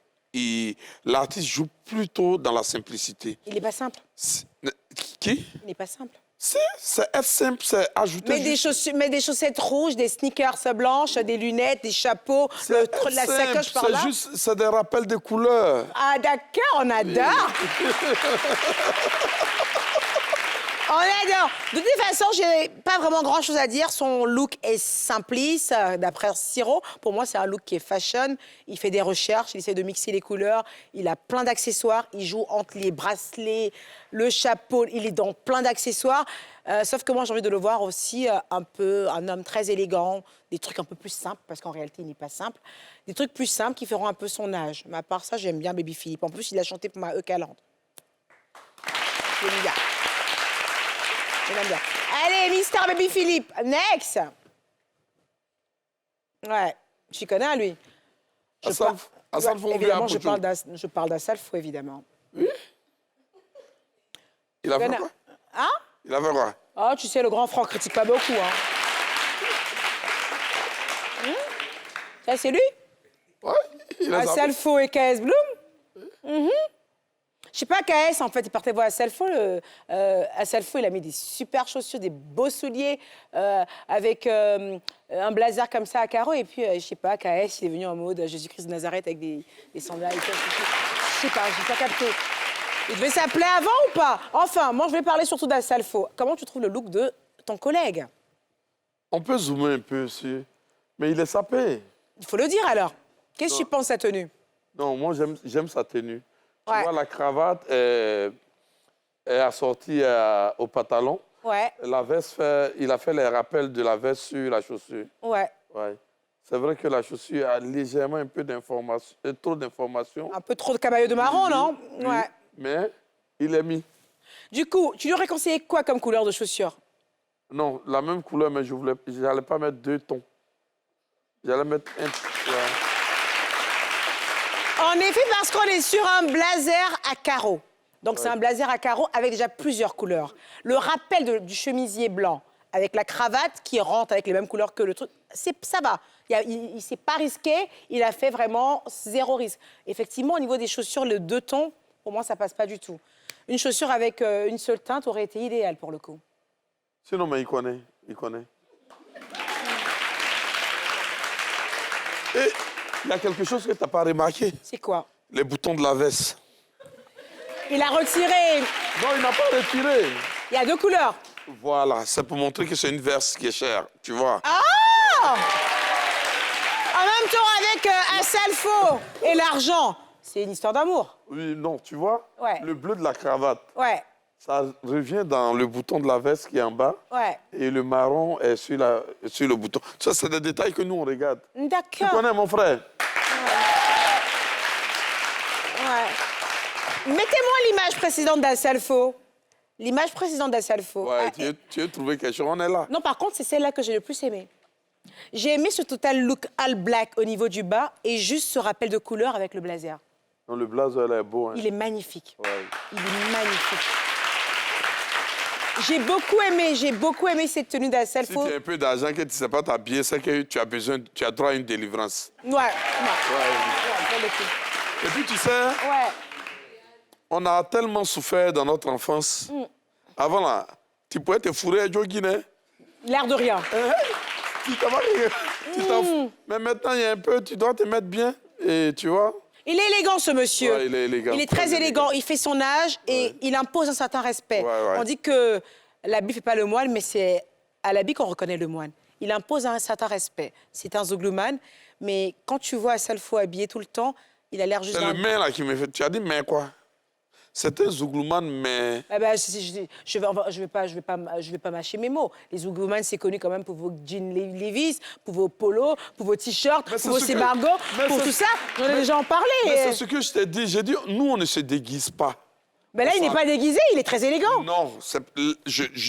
L'artiste joue plutôt dans la simplicité. Il n'est pas simple. Qui? Il n'est pas simple. C'est être simple, c'est ajouter Mets des chaussettes rouges, des sneakers blanches, des lunettes, des chapeaux, la sacoche par là. C'est des rappels de couleurs. Ah d'accord, on adore. On adore. De toute façon, j'ai pas vraiment grand-chose à dire. Son look est simpliste, d'après Siro. Pour moi, c'est un look qui est fashion. Il fait des recherches, il essaie de mixer les couleurs. Il a plein d'accessoires. Il joue entre les bracelets, le chapeau. Il est dans plein d'accessoires. Sauf que moi, j'ai envie de le voir aussi un homme très élégant, des trucs un peu plus simples, parce qu'en réalité, il n'est pas simple. Des trucs plus simples qui feront un peu son âge. Mais à part ça, j'aime bien Baby Philippe. En plus, il a chanté pour ma Eucaland. J'aime bien. J'aime bien. Allez, Mister Baby Philippe, next. Ouais, tu connais, hein, lui. Évidemment, je parle d'Assalfo, évidemment. Oui. Il a fait connais. quoi? Hein? Il a fait quoi? Oh, tu sais, le grand franc critique pas beaucoup, hein. Ça, c'est lui? Ouais, il a Assalfo et KS Bloom? Je sais pas, KS, en fait, il partait voir Assalfo. Assalfo, il a mis des super chaussures, des beaux souliers, avec un blazer comme ça à carreaux. Et puis, je sais pas, KS, il est venu en mode Jésus-Christ de Nazareth avec des sandales et tout. Je sais pas, j'ai pas capté. Il devait s'appeler avant ou pas? Enfin, moi, je vais parler surtout d'Assalfo. Comment tu trouves le look de ton collègue? On peut zoomer un peu aussi. Mais il est sapé. Il faut le dire, alors. Qu'est-ce que tu penses de sa tenue? Non, moi, j'aime sa tenue. Ouais. Tu vois, la cravate est assortie au pantalon. Ouais, La veste, il a fait les rappels de la veste sur la chaussure. ouais. Ouais. C'est vrai que la chaussure a légèrement un peu d'informations, trop d'informations. Un peu trop de cabayeux de marron, non? Oui, Ouais. mais il est mis. Du coup, tu lui aurais conseillé quoi comme couleur de chaussures? Non, la même couleur, mais je n'allais pas mettre 2 tons. J'allais mettre un... Ouais. En effet, parce qu'on est sur un blazer à carreaux. Donc, c'est un blazer à carreaux avec déjà plusieurs couleurs. Le rappel du chemisier blanc avec la cravate qui rentre avec les mêmes couleurs que le truc, ça va. Il ne s'est pas risqué, il a fait vraiment 0 risque. Effectivement, au niveau des chaussures, le 2 tons, pour moi, ça passe pas du tout. Une chaussure avec une seule teinte aurait été idéale pour le coup. Sinon, mais il connaît. Il connaît. Et il y a quelque chose que tu n'as pas remarqué. C'est quoi? Les boutons de la veste. Il a retiré. Non, il n'a pas retiré. Il y a 2 couleurs. Voilà, c'est pour montrer que c'est une veste qui est chère, tu vois. Ah! En même temps, avec Assalfo et l'argent, c'est une histoire d'amour. Oui, non, tu vois, Ouais. le bleu de la cravate, Ouais, ça revient dans le bouton de la veste qui est en bas ouais. et le marron est sur le bouton. Ça, c'est des détails que nous, on regarde. Tu D'accord. connais, mon frère? Ouais. Mettez-moi l'image précédente d'Assalfo. L'image précédente d'Assalfo. Ouais, tu as trouvé quelque chose, on est là. Non, par contre, c'est celle-là que j'ai le plus aimée. J'ai aimé ce total look all black au niveau du bas et juste ce rappel de couleur avec le blazer. Non, le blazer, elle est beau. Hein. Il est magnifique. Ouais. Il est magnifique. J'ai beaucoup aimé cette tenue Si d'Assalfo. tu as un peu d'argent que tu ne sais pas t'habiller, c'est que tu as droit à une délivrance. Ouais, pour le coup. Et puis, tu sais, Ouais. on a tellement souffert dans notre enfance. Avant, là, tu pouvais te fourrer à jogging, hein? L'air de rien. Mais maintenant, il y a un peu, tu dois te mettre bien. Et tu vois? Il est élégant, ce monsieur. Ouais, il est élégant. Il est très élégant. Il fait son âge et il impose un certain respect. Ouais. On dit que l'habit ne fait pas le moine, mais c'est à l'habit qu'on reconnaît le moine. Il impose un certain respect. C'est un zouglouman, mais quand tu vois Assalfo habillé tout le temps, il a l'air juste... C'est le main, là, qui me fait... Tu as dit main, quoi? C'est un zouglouman, mais... Eh ben, je vais pas mâcher mes mots. Les Zouglouman, c'est connu quand même pour vos jeans Levi's, pour vos polos, pour vos t-shirts, Mais pour vos c'est ce que- sébargos, mais pour c'est- tout ça. J'en ai déjà en parlé. Mais c'est ce que je t'ai dit. J'ai dit, nous, on ne se déguise pas. Mais là, il n'est pas déguisé, il est très élégant. Non,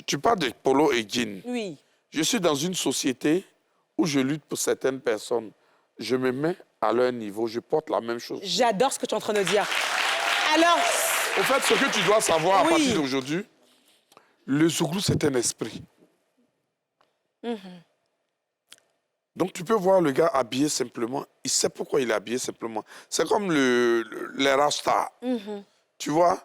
tu parles de polo et jean. Oui. Je suis dans une société où je lutte pour certaines personnes. Je me mets à leur niveau, je porte la même chose. J'adore ce que tu es en train de dire. Alors, Au fait, ce que tu dois savoir à Oui. partir d'aujourd'hui, le zouglou, c'est un esprit. Donc, tu peux voir le gars habillé simplement. Il sait pourquoi il est habillé simplement. C'est comme les Rasta. Tu vois?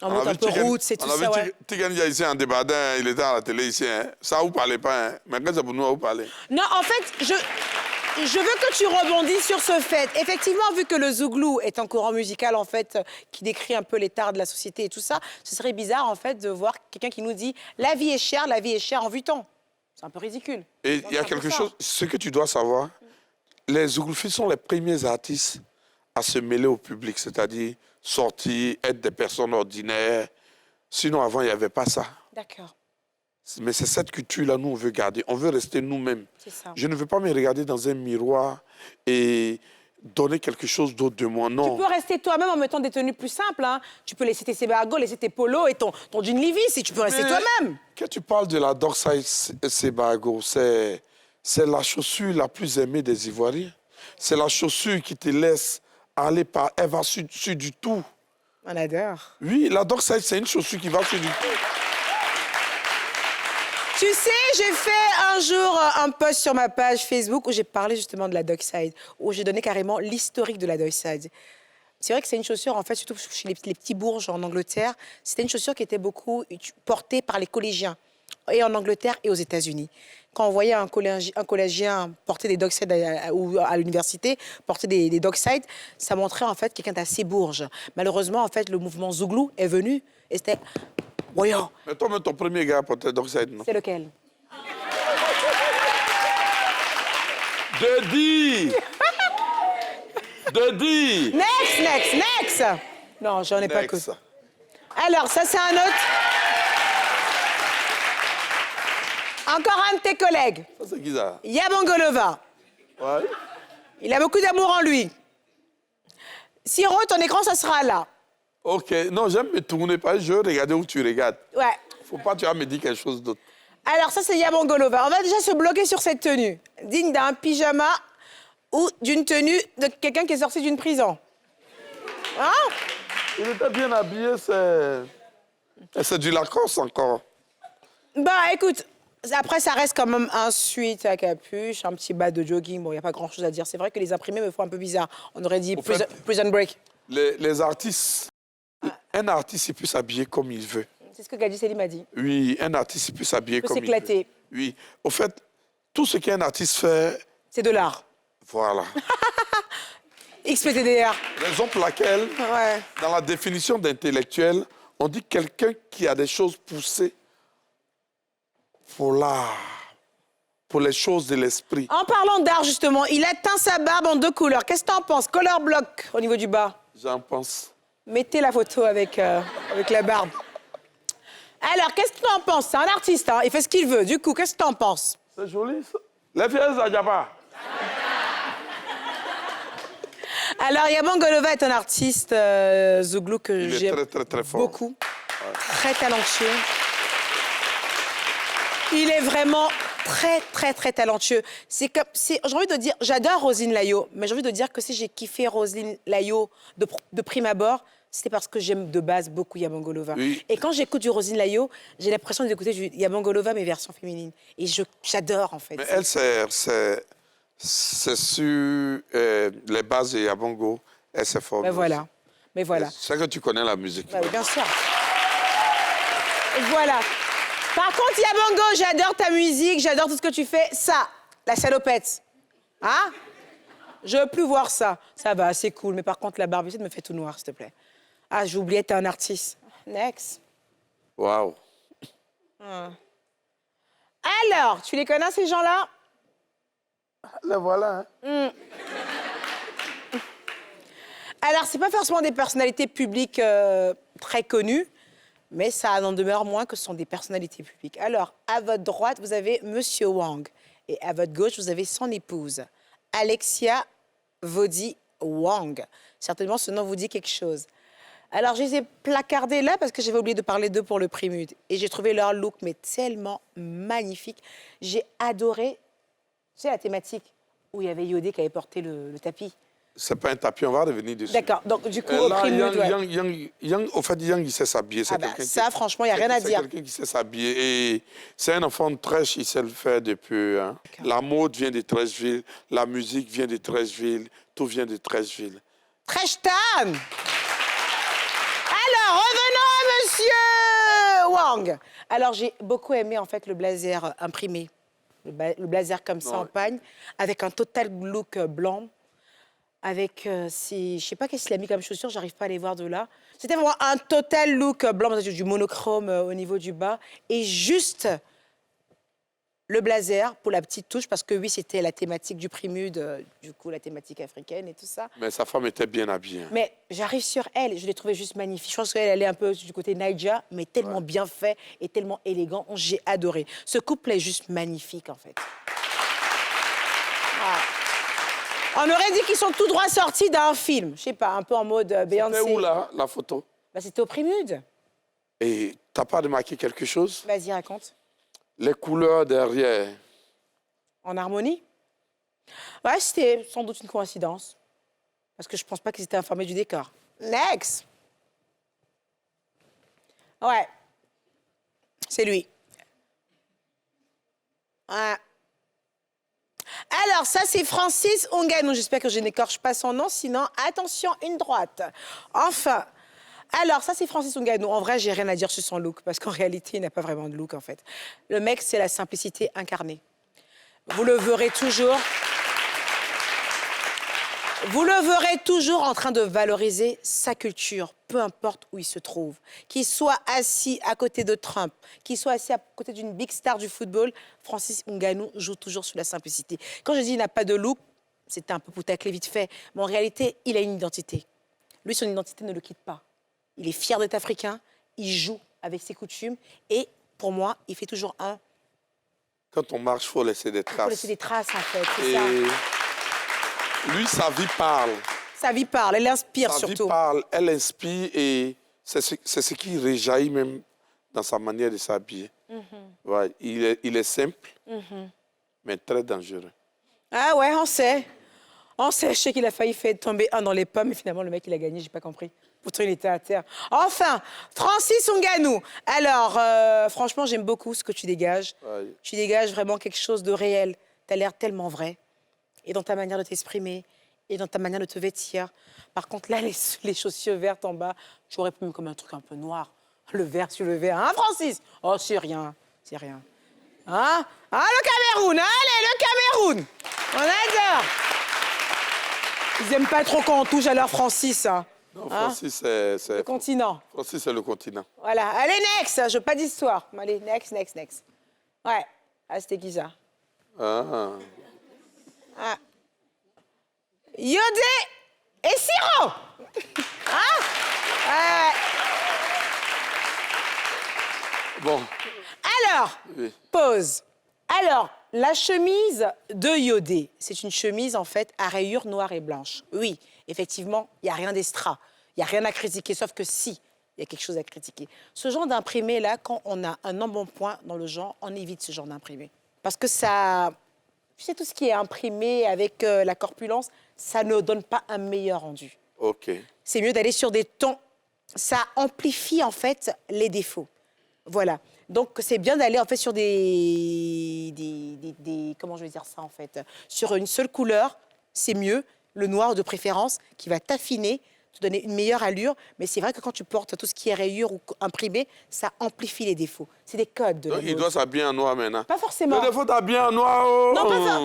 en mode un peu route, c'est tout ça, ouais. Tigani ici en débardin, il était à la télé ici. Hein. Ça, vous parlez pas. Hein. Mais quand c'est pour nous, vous parlez. Non, en fait, je veux que tu rebondisses sur ce fait. Effectivement, vu que le zouglou est un courant musical, en fait, qui décrit un peu l'état de la société et tout ça, ce serait bizarre, en fait, de voir quelqu'un qui nous dit « la vie est chère en vuitton ». C'est un peu ridicule. Et Donc, il y a c'est un peu quelque ça. chose, ce que tu dois savoir, les zougloufis sont les premiers artistes à se mêler au public, c'est-à-dire sortir, être des personnes ordinaires. Sinon, avant, il n'y avait pas ça. D'accord, Mais c'est cette culture-là, nous, on veut garder. On veut rester nous-mêmes. c'est ça. Je ne veux pas me regarder dans un miroir et donner quelque chose d'autre de moi. Non. Tu peux rester toi-même en mettant des tenues plus simples. Hein. Tu peux laisser tes sébargos, laisser tes polos et ton jean Levi's, si tu peux rester Mais toi-même. Quand tu parles de la Dockside Sebago, c'est la chaussure la plus aimée des Ivoiriens. C'est la chaussure qui te laisse aller par... Elle va sur du tout. On adore. Oui, la Dockside, c'est une chaussure qui va sur du tout. Tu sais, j'ai fait un jour un post sur ma page Facebook où j'ai parlé justement de la Dockside, où j'ai donné carrément l'historique de la Dockside. C'est vrai que c'est une chaussure, en fait, surtout chez les petits bourges en Angleterre, c'était une chaussure qui était beaucoup portée par les collégiens, et en Angleterre et aux États-Unis. Quand on voyait un collégien porter des Dockside ou à l'université, porter des Dockside, ça montrait en fait quelqu'un d'assez bourge. Malheureusement, en fait, le mouvement Zouglou est venu et c'était... Voyons, Mais toi, même ton premier gars portait Dockside, non? c'est lequel? De dire! De dire! Next! Non, j'en ai pas que Next. ça. Alors, ça, c'est un autre. Encore un de tes collègues, Ça, c'est qui ça? Yabongolova. Ouais. Il a beaucoup d'amour en lui. Siro, ton écran, ça sera là. Ok. Non, j'aime me tourner, pas je veux regarder où tu regardes. Ouais. Faut pas, tu vas me dire quelque chose d'autre. Alors, ça, c'est Yabongolova. On va déjà se bloquer sur cette tenue, digne d'un pyjama ou d'une tenue de quelqu'un qui est sorti d'une prison. Hein? Il était bien habillé, c'est du Lacoste encore. Bah, écoute, après, ça reste quand même un sweat à capuche, un petit bas de jogging. Bon, il n'y a pas grand-chose à dire. C'est vrai que les imprimés me font un peu bizarre. On aurait dit Au fait- prison break. Les artistes, un artiste, il peut s'habiller comme il veut. C'est ce que Gadji Selim a dit. Oui, un artiste, il peut s'habiller peut comme il veut. s'éclater. Oui. Au fait, tout ce qu'un artiste fait, C'est de l'art. voilà. XPTDR. Raison pour laquelle, Ouais. dans la définition d'intellectuel, on dit quelqu'un qui a des choses poussées pour l'art, pour les choses de l'esprit. En parlant d'art, justement, il a teint sa barbe en 2 couleurs. Qu'est-ce que t'en penses? Color block au niveau du bas. J'en pense. Mettez la photo avec la barbe. Alors, qu'est-ce que t'en penses? C'est un artiste, hein? Il fait ce qu'il veut. Du coup, qu'est-ce que t'en penses? C'est joli, ça. Les filles, ça n'y a pas. Alors, Yabongolova est un artiste zouglou que Il est j'aime très, très, très fort. beaucoup. Très talentueux. Il est vraiment très, très, très talentueux. J'ai envie de dire, j'adore Roselyne Layo, mais j'ai envie de dire que si j'ai kiffé Roselyne Layo de prime abord, c'était parce que j'aime de base beaucoup Yabongolova. Oui. Et quand j'écoute du Roselyne Layo, j'ai l'impression d'écouter du Yabongolova, mais version féminine. Et j'adore, en fait. Mais elle, c'est sur les bases de Yabongo. Elle s'est formée. Mais voilà. C'est que tu connais la musique. Bah oui, bien sûr. Voilà. Par contre, Yabongo, j'adore ta musique, j'adore tout ce que tu fais. Ça, la salopette. Hein? Je veux plus voir ça. Ça va, c'est cool. Mais par contre, la barbicide me fait tout noir, s'il te plaît. Ah, j'ai oublié, t'es un artiste. Next. Waouh. Alors, tu les connais, ces gens-là? Les voilà, hein? Alors, c'est pas forcément des personnalités publiques très connues, mais ça n'en demeure moins que ce sont des personnalités publiques. Alors, à votre droite, vous avez Monsieur Wang. Et à votre gauche, vous avez son épouse, Alexia Vodi Wang. Certainement, ce nom vous dit quelque chose. Alors, je les ai placardés là parce que j'avais oublié de parler d'eux pour le prélude. Et j'ai trouvé leur look, mais tellement magnifique. J'ai adoré, tu sais, la thématique où il y avait Yodé qui avait porté le tapis. C'est pas un tapis, on va revenir dessus. D'accord, donc du coup, au Là, prélude, Au fait, Yang, il sait s'habiller. Ah bah, ça, franchement, il n'y a rien à dire. C'est quelqu'un qui sait s'habiller. Et c'est un enfant de Trèche, il sait le faire depuis. Hein. La mode vient de Trècheville, la musique vient de Trècheville, tout vient de Trècheville. Trèchetan! Alors, revenons à Monsieur Wang. Alors, j'ai beaucoup aimé, en fait, le blazer imprimé. Le blazer comme ça, en pagne, avec un total look blanc. Avec je sais pas qu'est-ce qu'il a mis comme chaussures, j'arrive pas à les voir de là. C'était vraiment un total look blanc, du monochrome au niveau du bas. Et juste le blazer pour la petite touche, parce que oui, c'était la thématique du prélude, du coup, la thématique africaine et tout ça. Mais sa femme était bien habillée. Mais j'arrive sur elle, je l'ai trouvée juste magnifique. Je pense qu'elle allait un peu du côté Naija, mais tellement bien fait et tellement élégant. J'ai adoré. Ce couple est juste magnifique, en fait. Ah. On aurait dit qu'ils sont tout droit sortis d'un film. Je sais pas, un peu en mode Beyoncé. C'était où, là, la photo? Bah, c'était au prélude. Et t'as pas remarqué quelque chose? Vas-y, raconte. Les couleurs derrière. En harmonie? Ouais, c'était sans doute une coïncidence. Parce que je pense pas qu'ils étaient informés du décor. Next! Ouais. C'est lui. Ouais. Alors, ça, c'est Francis Ngannou. J'espère que je n'écorche pas son nom, sinon, attention, une droite. Enfin, alors, ça, c'est Francis Ngannou. En vrai, j'ai rien à dire sur son look, parce qu'en réalité, il n'a pas vraiment de look, en fait. Le mec, c'est la simplicité incarnée. Vous le verrez toujours... Vous le verrez toujours en train de valoriser sa culture, peu importe où il se trouve. Qu'il soit assis à côté de Trump, qu'il soit assis à côté d'une big star du football, Francis Ngannou joue toujours sur la simplicité. Quand je dis qu'il n'a pas de look, c'était un peu pour tacler vite fait, mais en réalité, il a une identité. Lui, son identité ne le quitte pas. Il est fier d'être africain, il joue avec ses coutumes et, pour moi, il fait toujours un. Quand on marche, il faut laisser des traces. Il faut laisser des traces, en fait, c'est ça. Lui, sa vie parle. Sa vie parle, elle inspire surtout. Sa vie parle, elle inspire et c'est ce qui réjaillit même dans sa manière de s'habiller. Ouais, il est simple, mais très dangereux. Ah ouais, on sait. On sait, je sais qu'il a failli faire tomber un dans les pommes, mais finalement, le mec, il a gagné, j'ai pas compris. Pourtant, il était à terre. Enfin, Francis Ngannou. Alors, franchement, j'aime beaucoup ce que tu dégages. Ouais. Tu dégages vraiment quelque chose de réel. Tu as l'air tellement vrai. Et dans ta manière de t'exprimer, et dans ta manière de te vêtir. Par contre, là, les chaussures vertes en bas, tu aurais pu mettre comme un truc un peu noir. Le vert sur le vert. Hein, Francis? Oh, c'est rien. C'est rien. Hein? Ah, le Cameroun! Allez, le Cameroun! On adore! Ils n'aiment pas trop quand on touche à leur Francis. Hein. Non, Francis, c'est... Le continent. Francis, c'est le continent. Voilà. Allez, next! Je veux pas d'histoire. Allez, next. Ouais. Ah, c'était qui ça? Ah. Ah. Yodé et Siro. Hein? Bon. Alors, Oui. pause. Alors, la chemise de Yodé, c'est une chemise, en fait, à rayures noires et blanches. Oui, effectivement, il n'y a rien d'extra. Il n'y a rien à critiquer, sauf que si, il y a quelque chose à critiquer. Ce genre d'imprimé-là, quand on a un embonpoint dans le genre, on évite ce genre d'imprimé. Parce que ça... Tu sais, tout ce qui est imprimé avec la corpulence, ça ne donne pas un meilleur rendu. OK. C'est mieux d'aller sur des tons. Ça amplifie, en fait, les défauts. Voilà. Donc, c'est bien d'aller, en fait, sur des... Comment je vais dire ça, en fait? Sur une seule couleur, c'est mieux. Le noir, de préférence, qui va t'affiner, te donner une meilleure allure. Mais c'est vrai que quand tu portes tout ce qui est rayures ou imprimé, ça amplifie les défauts. C'est des codes de la Donc, il mode. doit s'habiller en noir maintenant. Pas forcément. Le défaut d'habiller en noir. Oh. Non, pas ça.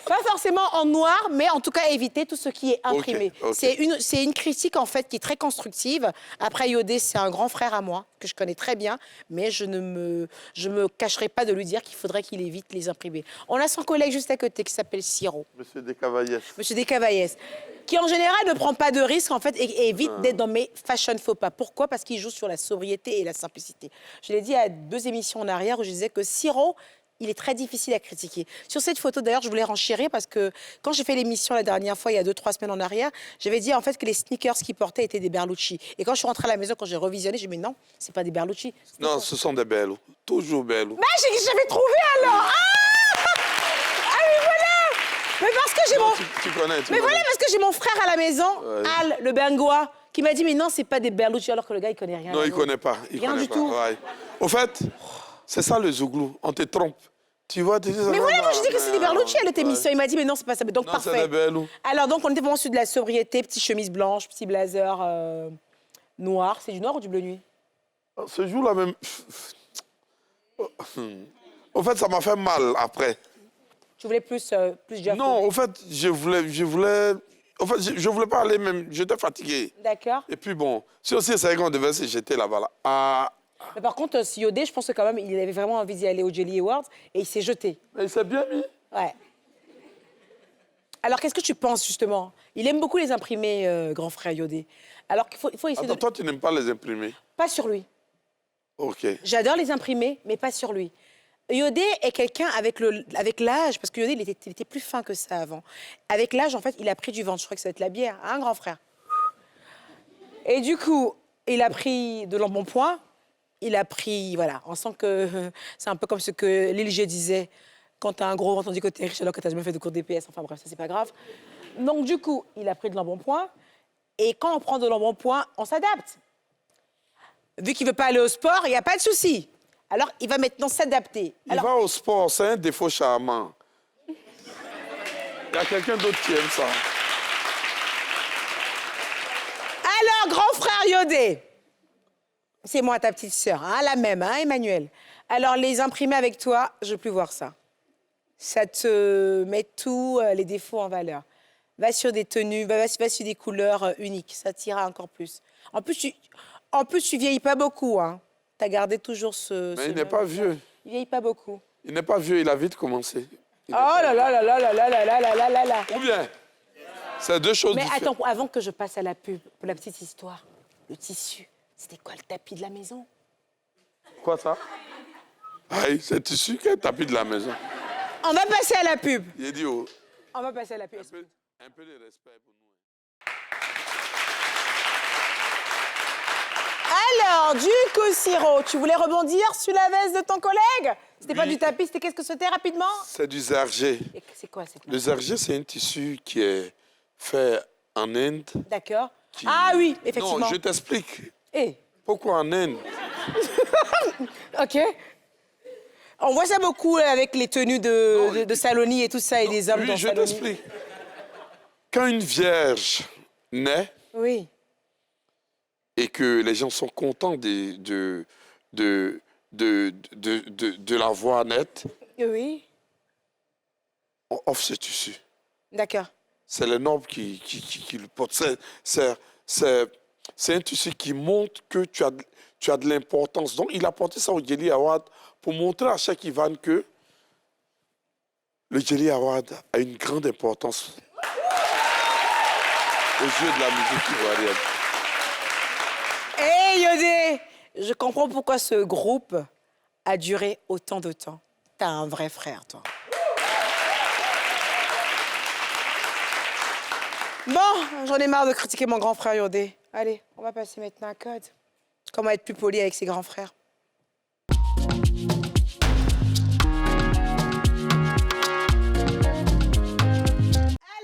Pas forcément en noir, mais en tout cas éviter tout ce qui est imprimé. Ok. C'est une critique en fait qui est très constructive. Après, Yodé, c'est un grand frère à moi que je connais très bien, mais je me cacherai pas de lui dire qu'il faudrait qu'il évite les imprimés. On a son collègue juste à côté qui s'appelle Siro, Monsieur Descavaillès. Monsieur Descavaillès, qui en général ne prend pas de risques en fait et évite d'être dans mes fashion faux pas. Pourquoi? Parce qu'il joue sur la sobriété et la simplicité. Je l'ai dit à 2 émissions en arrière où je disais que Siro, il est très difficile à critiquer. Sur cette photo, d'ailleurs, je voulais renchérir parce que quand j'ai fait l'émission la dernière fois, il y a 2-3 semaines en arrière, j'avais dit en fait que les sneakers qu'il portait étaient des Berlucci. Et quand je suis rentrée à la maison, quand j'ai revisionné, j'ai dit mais non, c'est pas des Berlucci. Non, ce sont des Bello. Toujours Bello. Ah, j'avais trouvé alors. Ah oui, voilà. Mais parce que j'ai mon... Tu connais, tu Mais connais. voilà, parce que j'ai mon frère à la maison, Ouais. Al, le Bengois, qui m'a dit mais non, c'est pas des Berlucci, alors que le gars, il connaît rien. Non, à il nous. connaît pas. Il Rien connaît du pas. tout. Ouais. Au fait, c'est ça le zouglou. On te trompe. Tu vois, tu dis ça. Mais voilà, moi je dis que c'est des Berlucci à notre Ouais. émission. Il m'a dit mais non, c'est pas ça. Donc Non, parfait. c'est des Bello. Alors donc on était vraiment sur de la sobriété, petite chemise blanche, petit blazer noir. C'est du noir ou du bleu nuit? Ce jour-là même... Au fait, ça m'a fait mal après. Tu voulais plus Jaffa? Non, au fait, je voulais... En fait, je voulais pas aller même... J'étais fatigué. D'accord. Et puis bon, si aussi c'est qu'on devait se jeter là-bas. Là. Ah, Mais par contre, Yodé, je pense que quand même, il avait vraiment envie d'y aller au Jelly Awards et il s'est jeté. mais c'est bien mis. Ouais. Alors qu'est-ce que tu penses justement? Il aime beaucoup les imprimés, grand frère Yodé. Alors qu'il faut essayer Attends, de... toi, tu n'aimes pas les imprimer. Pas sur lui. OK. J'adore les imprimés, mais pas sur lui. Yodé est quelqu'un avec l'âge, parce que Yodé, il était plus fin que ça avant. Avec l'âge, en fait, il a pris du ventre. Je crois que ça va être la bière, hein, grand frère? Et du coup, il a pris de l'embonpoint. Il a pris, voilà, on sent que c'est un peu comme ce que Lil G disait. Quand t'as un gros ventre, on dit que t'es riche alors que t'as jamais fait de cours d'EPS. Enfin bref, ça, c'est pas grave. Donc, du coup, il a pris de l'embonpoint. Et quand on prend de l'embonpoint, on s'adapte. Vu qu'il veut pas aller au sport, il n'y a pas de souci. Alors, il va maintenant s'adapter. Il Alors, va au sport, c'est un défaut charmant. Il y a quelqu'un d'autre qui aime ça. alors, grand frère Yodé, c'est moi, ta petite sœur, hein, la même, hein, Emmanuel. Alors, les imprimer avec toi, je veux plus voir ça. Ça te met tous les défauts en valeur. Va sur des tenues, va sur des couleurs uniques, ça t'ira encore plus. En plus, tu vieillis pas beaucoup, hein. T'as gardé toujours ce... Mais il n'est pas vieux. Il vieillit pas beaucoup. Il n'est pas vieux, il a vite commencé. Oh là là là là là là là là là là là là. Ou bien, c'est deux choses Mais différentes. attends, avant que je passe à la pub, pour la petite histoire, le tissu, c'était quoi le tapis de la maison? Quoi ça? Aïe, c'est tissu qui est le tapis de la maison. On va passer à la pub. Il dit, oh, On va passer à la pub. un peu de respect pour nous. Alors, du coup, Siro, tu voulais rebondir sur la veste de ton collègue? C'était pas Oui. du tapis, c'était qu'est-ce que c'était rapidement? C'est du zargé. Et c'est quoi cette Le zargé, c'est un tissu qui est fait en Inde. D'accord. qui- Ah oui, effectivement. Non, je t'explique. Eh, Pourquoi en Inde? ok. On voit ça beaucoup avec les tenues de Saloni et tout ça, et des hommes Oui, dans je Saloni. t'explique. Quand une vierge naît Oui. et que les gens sont contents de la voir naître, Oui. on offre ce tissu. D'accord. C'est les nobles qui le portent. C'est un tissu qui montre que tu as de l'importance. Donc, il a porté ça au Jelly Award pour montrer à chaque Ivan que le Jelly Award a une grande importance aux yeux de la musique ivoirienne. Hé, Yodé, je comprends pourquoi ce groupe a duré autant de temps. T'as un vrai frère, toi. Bon, j'en ai marre de critiquer mon grand frère Yodé. Allez, on va passer maintenant à Code. Comment être plus poli avec ses grands frères.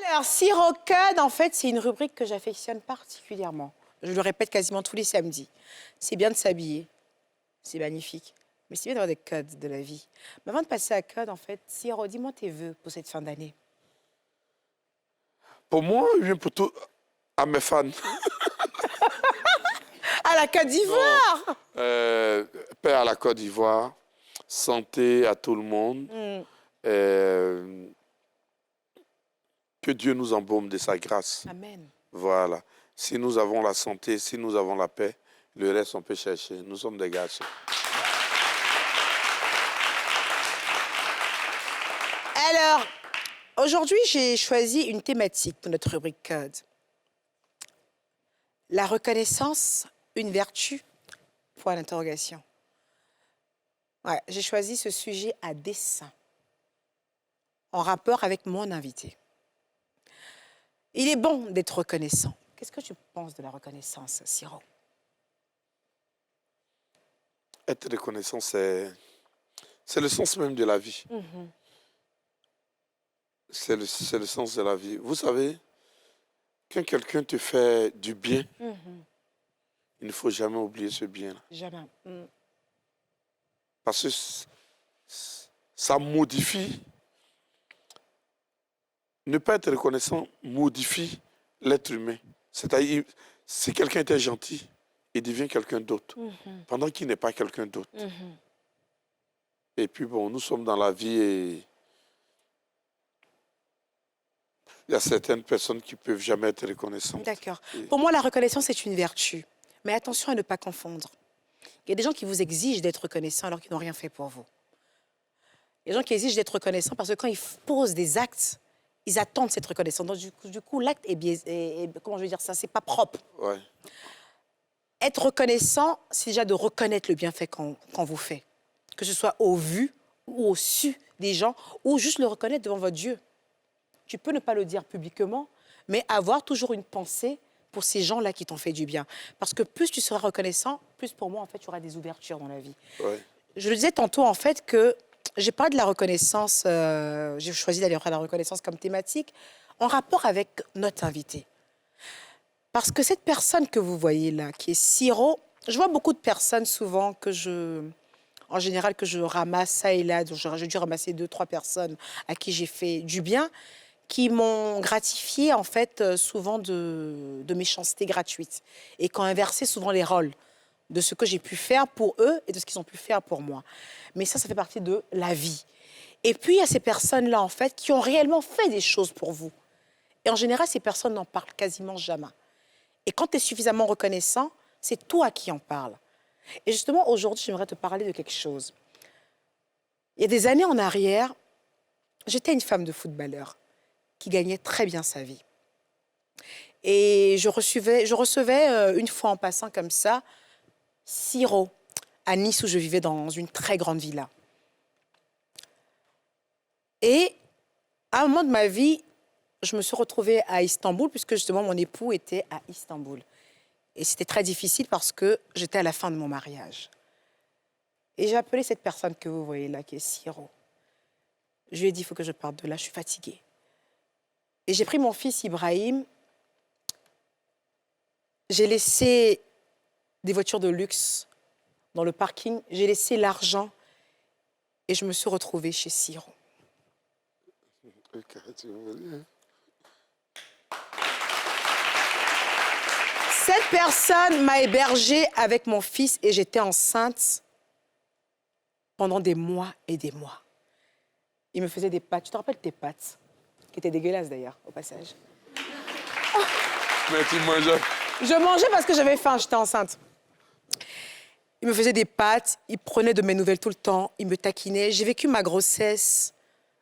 Alors, Siro Code, en fait, c'est une rubrique que j'affectionne particulièrement. Je le répète quasiment tous les samedis. C'est bien de s'habiller, c'est magnifique, mais c'est bien d'avoir des codes de la vie. Mais avant de passer à Code, en fait, Siro, dis-moi tes vœux pour cette fin d'année. Pour moi, ou bien pour tout, à mes fans. À la Côte d'Ivoire! Paix à la Côte d'Ivoire, santé à tout le monde. Que Dieu nous embaume de sa grâce. Amen. Voilà. Si nous avons la santé, si nous avons la paix, le reste, on peut chercher. Nous sommes des garçons. Alors, aujourd'hui, j'ai choisi une thématique pour notre rubrique Code. La reconnaissance, une vertu, point d'interrogation. Ouais, j'ai choisi ce sujet à dessein, en rapport avec mon invité. Il est bon d'être reconnaissant. Qu'est-ce que tu penses de la reconnaissance, Siro? Être reconnaissant, c'est le sens même de la vie. C'est le sens de la vie. Vous savez, quand quelqu'un te fait du bien, il ne faut jamais oublier ce bien-là. Jamais. Parce que ça modifie. Ne pas être reconnaissant modifie l'être humain. C'est-à-dire, si quelqu'un était gentil, il devient quelqu'un d'autre, pendant qu'il n'est pas quelqu'un d'autre. Et puis bon, nous sommes dans la vie et il y a certaines personnes qui ne peuvent jamais être reconnaissantes. D'accord. Pour moi, la reconnaissance est une vertu. Mais attention à ne pas confondre. Il y a des gens qui vous exigent d'être reconnaissants alors qu'ils n'ont rien fait pour vous. Il y a des gens qui exigent d'être reconnaissants parce que quand ils posent des actes, ils attendent cette reconnaissance. Donc, du coup, l'acte est biaisé. Comment je veux dire ça? C'est pas propre. Ouais. Être reconnaissant, c'est déjà de reconnaître le bienfait qu'on vous fait. Que ce soit au vu ou au su des gens, ou juste le reconnaître devant votre Dieu. Tu peux ne pas le dire publiquement, mais avoir toujours une pensée pour ces gens-là qui t'ont fait du bien. Parce que plus tu seras reconnaissant, plus pour moi, en fait, tu auras des ouvertures dans la vie. Ouais. Je le disais tantôt, en fait, que j'ai parlé de la reconnaissance, j'ai choisi d'aller faire la reconnaissance comme thématique, en rapport avec notre invité. Parce que cette personne que vous voyez là, qui est Siro, je vois beaucoup de personnes souvent en général, que je ramasse ça et là, donc j'ai dû ramasser 2, 3 personnes à qui j'ai fait du bien, qui m'ont gratifié, en fait, souvent de méchanceté gratuite et qui ont inversé souvent les rôles de ce que j'ai pu faire pour eux et de ce qu'ils ont pu faire pour moi. Mais ça fait partie de la vie. Et puis, il y a ces personnes-là, en fait, qui ont réellement fait des choses pour vous. Et en général, ces personnes n'en parlent quasiment jamais. Et quand tu es suffisamment reconnaissant, c'est toi qui en parles. Et justement, aujourd'hui, j'aimerais te parler de quelque chose. Il y a des années en arrière, j'étais une femme de footballeur qui gagnait très bien sa vie. Et je recevais une fois en passant comme ça, Siro, à Nice, où je vivais dans une très grande villa. Et à un moment de ma vie, je me suis retrouvée à Istanbul, puisque justement mon époux était à Istanbul. Et c'était très difficile parce que j'étais à la fin de mon mariage. Et j'ai appelé cette personne que vous voyez là, qui est Siro. Je lui ai dit, il faut que je parte de là, je suis fatiguée. Et j'ai pris mon fils Ibrahim. J'ai laissé des voitures de luxe dans le parking. J'ai laissé l'argent et je me suis retrouvée chez Siro. Cette personne m'a hébergée avec mon fils et j'étais enceinte pendant des mois et des mois. Il me faisait des pâtes. Tu te rappelles tes pâtes? Qui étaient dégueulasses d'ailleurs, au passage. Mais tu mangeais? Je mangeais parce que j'avais faim, j'étais enceinte. Il me faisait des pâtes, il prenait de mes nouvelles tout le temps, il me taquinait. J'ai vécu ma grossesse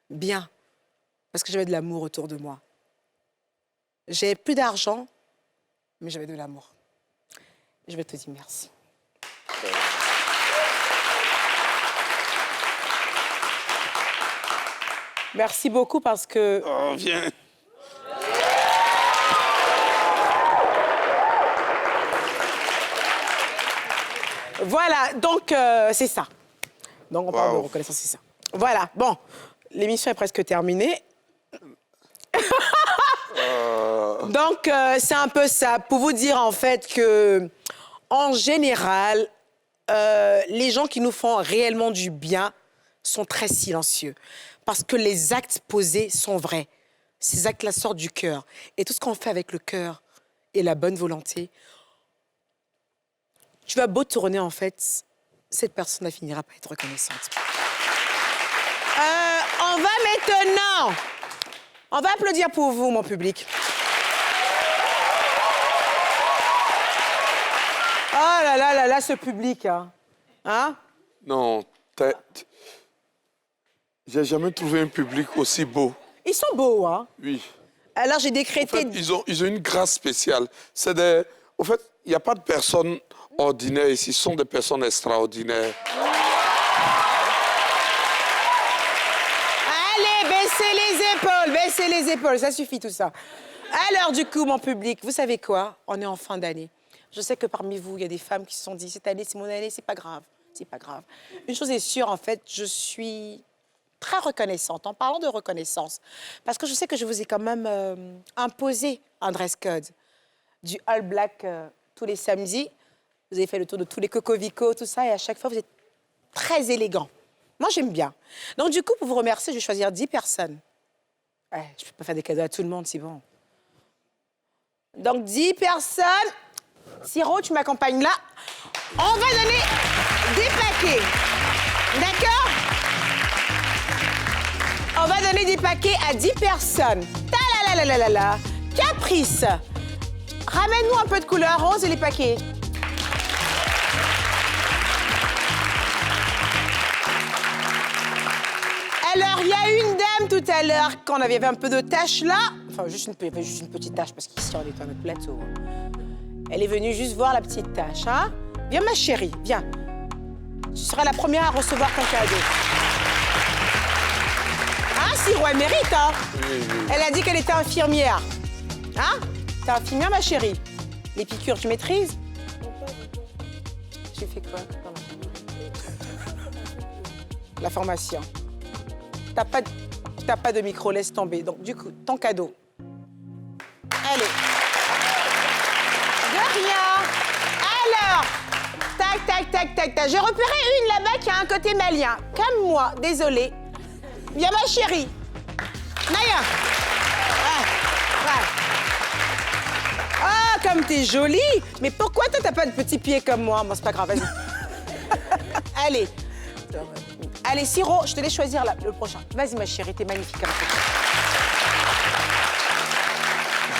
bien, parce que j'avais de l'amour autour de moi. J'avais plus d'argent, mais j'avais de l'amour. Je vais te dire merci. Merci beaucoup parce que... Oh, viens. Voilà, donc c'est ça. Donc on parle de reconnaissance, c'est ça. Voilà, bon, l'émission est presque terminée. Donc c'est un peu ça, pour vous dire en fait que, en général, les gens qui nous font réellement du bien sont très silencieux. Parce que les actes posés sont vrais. Ces actes-là sortent du cœur. Et tout ce qu'on fait avec le cœur et la bonne volonté, tu vas beau tourner, en fait, cette personne finira par être reconnaissante. On va maintenant On va applaudir pour vous, mon public. Oh là là là là, ce public, hein. Hein? Non, j'ai jamais trouvé un public aussi beau. Ils sont beaux, hein? Oui. Alors, j'ai En décrété... fait, ils ont une grâce spéciale. Au fait, il n'y a pas de personnes ordinaires ici, ce sont des personnes extraordinaires. Allez, baissez les épaules, ça suffit tout ça. Alors, du coup, mon public, vous savez quoi? On est en fin d'année. Je sais que parmi vous, il y a des femmes qui se sont dit, cette année, c'est mon année, c'est pas grave. C'est pas grave. Une chose est sûre, en fait, je suis très reconnaissante, en parlant de reconnaissance, parce que je sais que je vous ai quand même imposé un dress code. Du all black tous les samedis. Vous avez fait le tour de tous les cocovicos, tout ça, et à chaque fois, vous êtes très élégant. Moi, j'aime bien. Donc, du coup, pour vous remercier, je vais choisir 10 personnes. Ouais, je ne peux pas faire des cadeaux à tout le monde, c'est bon. Donc, 10 personnes. Siro, tu m'accompagnes là. On va donner des paquets. D'accord? On va donner des paquets à 10 personnes. Ta la la la la la. Caprice. Ramène-nous un peu de couleur rose et les paquets. Alors, il y a une dame tout à l'heure, quand on avait un peu de taches là, enfin, juste une petite tache, parce qu'ici, on est à notre plateau. Elle est venue juste voir la petite tache, hein? Viens, ma chérie, viens. Tu seras la première à recevoir ton cadeau. Hein, Siro, elle mérite, hein? Oui. Elle a dit qu'elle était infirmière. Hein? T'es infirmière, ma chérie? Les piqûres, tu maîtrises? Tu fais quoi? La formation. T'as pas de micro, laisse tomber. Donc, du coup, ton cadeau. Allez. De rien. Alors, tac. J'ai repéré une là-bas qui a un côté malien. Comme moi, désolée. Viens, ma chérie. Naya. Ouais. Ah, comme t'es jolie. Mais pourquoi toi, t'as pas de petits pieds comme moi? Bon, c'est pas grave, vas-y. Allez, Siro, je te laisse choisir le prochain. Vas-y, ma chérie, t'es magnifique comme ça.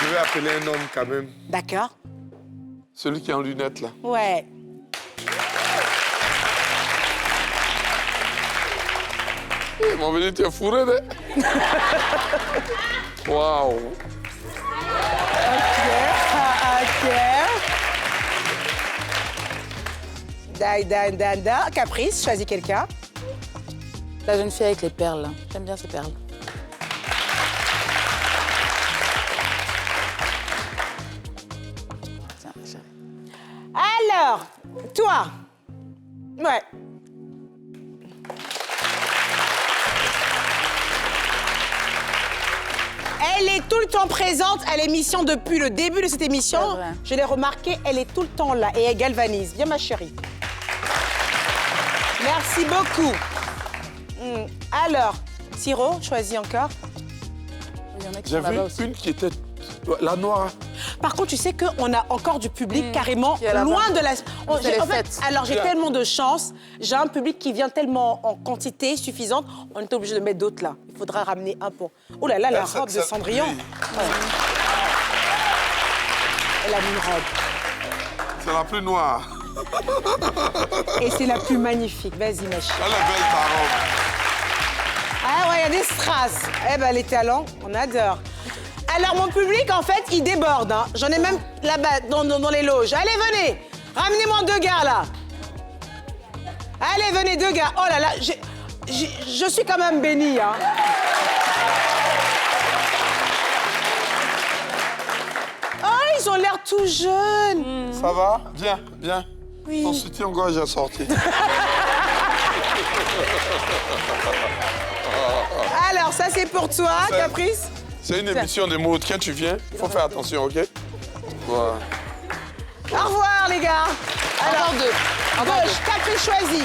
Je vais appeler un homme quand même. D'accord. Celui qui est en lunettes, là. Ouais. Mon venu, tu es fourré, de. Waouh. Ok. Da. Caprice, choisis quelqu'un. La jeune fille avec les perles. J'aime bien ces perles. Tiens, ma chérie. Alors, toi. Ouais. Elle est tout le temps présente à l'émission depuis le début de cette émission. C'est vrai. Je l'ai remarqué, elle est tout le temps là et elle galvanise. Viens, ma chérie. Merci beaucoup. Alors, Siro, choisis encore. Il y en a qui J'ai sont là-bas vu aussi. une qui était la noire. Par contre, tu sais qu'on a encore du public carrément qui est là-bas. loin de la... C'est les fêtes. Alors, j'ai tellement de chance. J'ai un public qui vient tellement en quantité suffisante. On est obligé de mettre d'autres là. Il faudra ramener un pour... Oh là là, la robe de Cendrillon. Oui. Ouais. Elle a mis une robe. C'est la plus noire. Et c'est la plus magnifique. Vas-y, ma chérie. Elle est belle, ta robe. Ah ouais, il y a des strass. Eh ben, les talents, on adore. Alors, mon public, en fait, il déborde. Hein. J'en ai même là-bas, dans les loges. Allez, venez. Ramenez-moi 2 gars, là. Allez, venez, 2 gars. Oh là là, je suis quand même bénie, hein. Oh, ils ont l'air tout jeunes. Ça va? Viens. Oui. Ton soutien-gorge est sorti. Alors, ça, c'est pour toi, Caprice. C'est une émission de mode. Quand tu viens, il faut faire attention, OK? Voilà. Au revoir, les gars. Alors, gauche, Caprice choisi.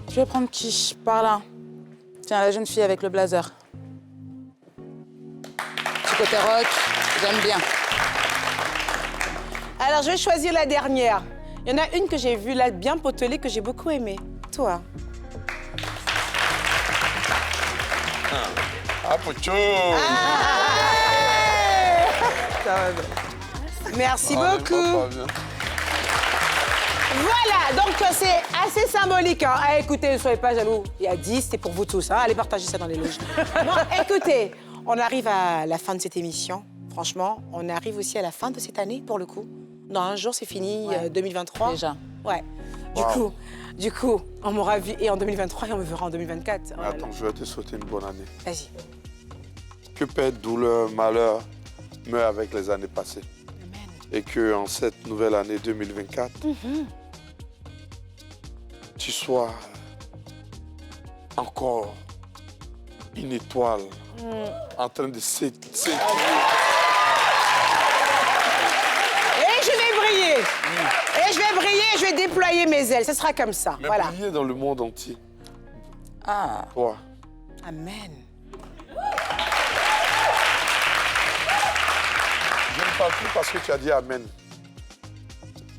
Je vais prendre qui? Par là. Tiens, la jeune fille avec le blazer. Petit côté rock, j'aime bien. Alors, je vais choisir la dernière. Il y en a une que j'ai vue là, bien potelée, que j'ai beaucoup aimée. Toi. Ah, Pocho. Merci Ah, beaucoup. pas bien. Voilà, donc c'est assez symbolique. Hein. Ah, écoutez, ne soyez pas jaloux. Il y a 10, c'est pour vous tous. Hein. Allez partager ça dans les loges. Bon, écoutez, on arrive à la fin de cette émission. Franchement, on arrive aussi à la fin de cette année, pour le coup. Dans un jour, c'est fini, Ouais. 2023. Déjà. Ouais. Wow. Du coup, on m'aura vu et en 2023 et on me verra en 2024. Oh là là. Attends, je vais te souhaiter une bonne année. Vas-y. Que paix, douleur, malheur meurent avec les années passées. Amen. Et que en cette nouvelle année 2024, tu sois encore une étoile en train de s'éteindre. Et je vais briller. Et je vais briller, je vais déployer mes ailes. Ce sera comme ça. Mais Voilà. briller dans le monde entier. Ah. Toi. Amen. Je ne parle plus parce que tu as dit Amen.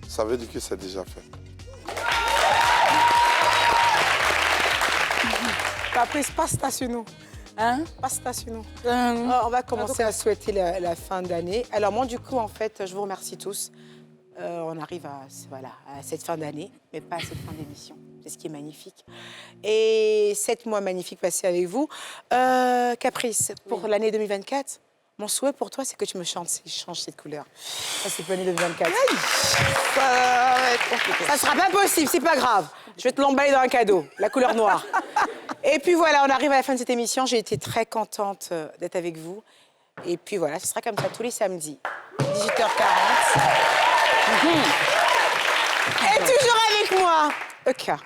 Ça veut dire que c'est déjà fait. Patrice, pasta sur nous. Hein? Pasta sur nous. Euh, On va commencer à souhaiter la fin d'année. Alors moi, du coup, en fait, je vous remercie tous. On arrive à cette fin d'année, mais pas à cette fin d'émission. C'est ce qui est magnifique. Et 7 mois magnifiques passés avec vous. Caprice, pour l'année 2024, mon souhait pour toi, c'est que tu me changes cette couleur. Ça, c'est pour l'année 2024. Ça sera pas possible, c'est pas grave. Je vais te l'emballer dans un cadeau, la couleur noire. Et puis voilà, on arrive à la fin de cette émission. J'ai été très contente d'être avec vous. Et puis voilà, ce sera comme ça tous les samedis, 18h40. Et toujours avec moi, Eka.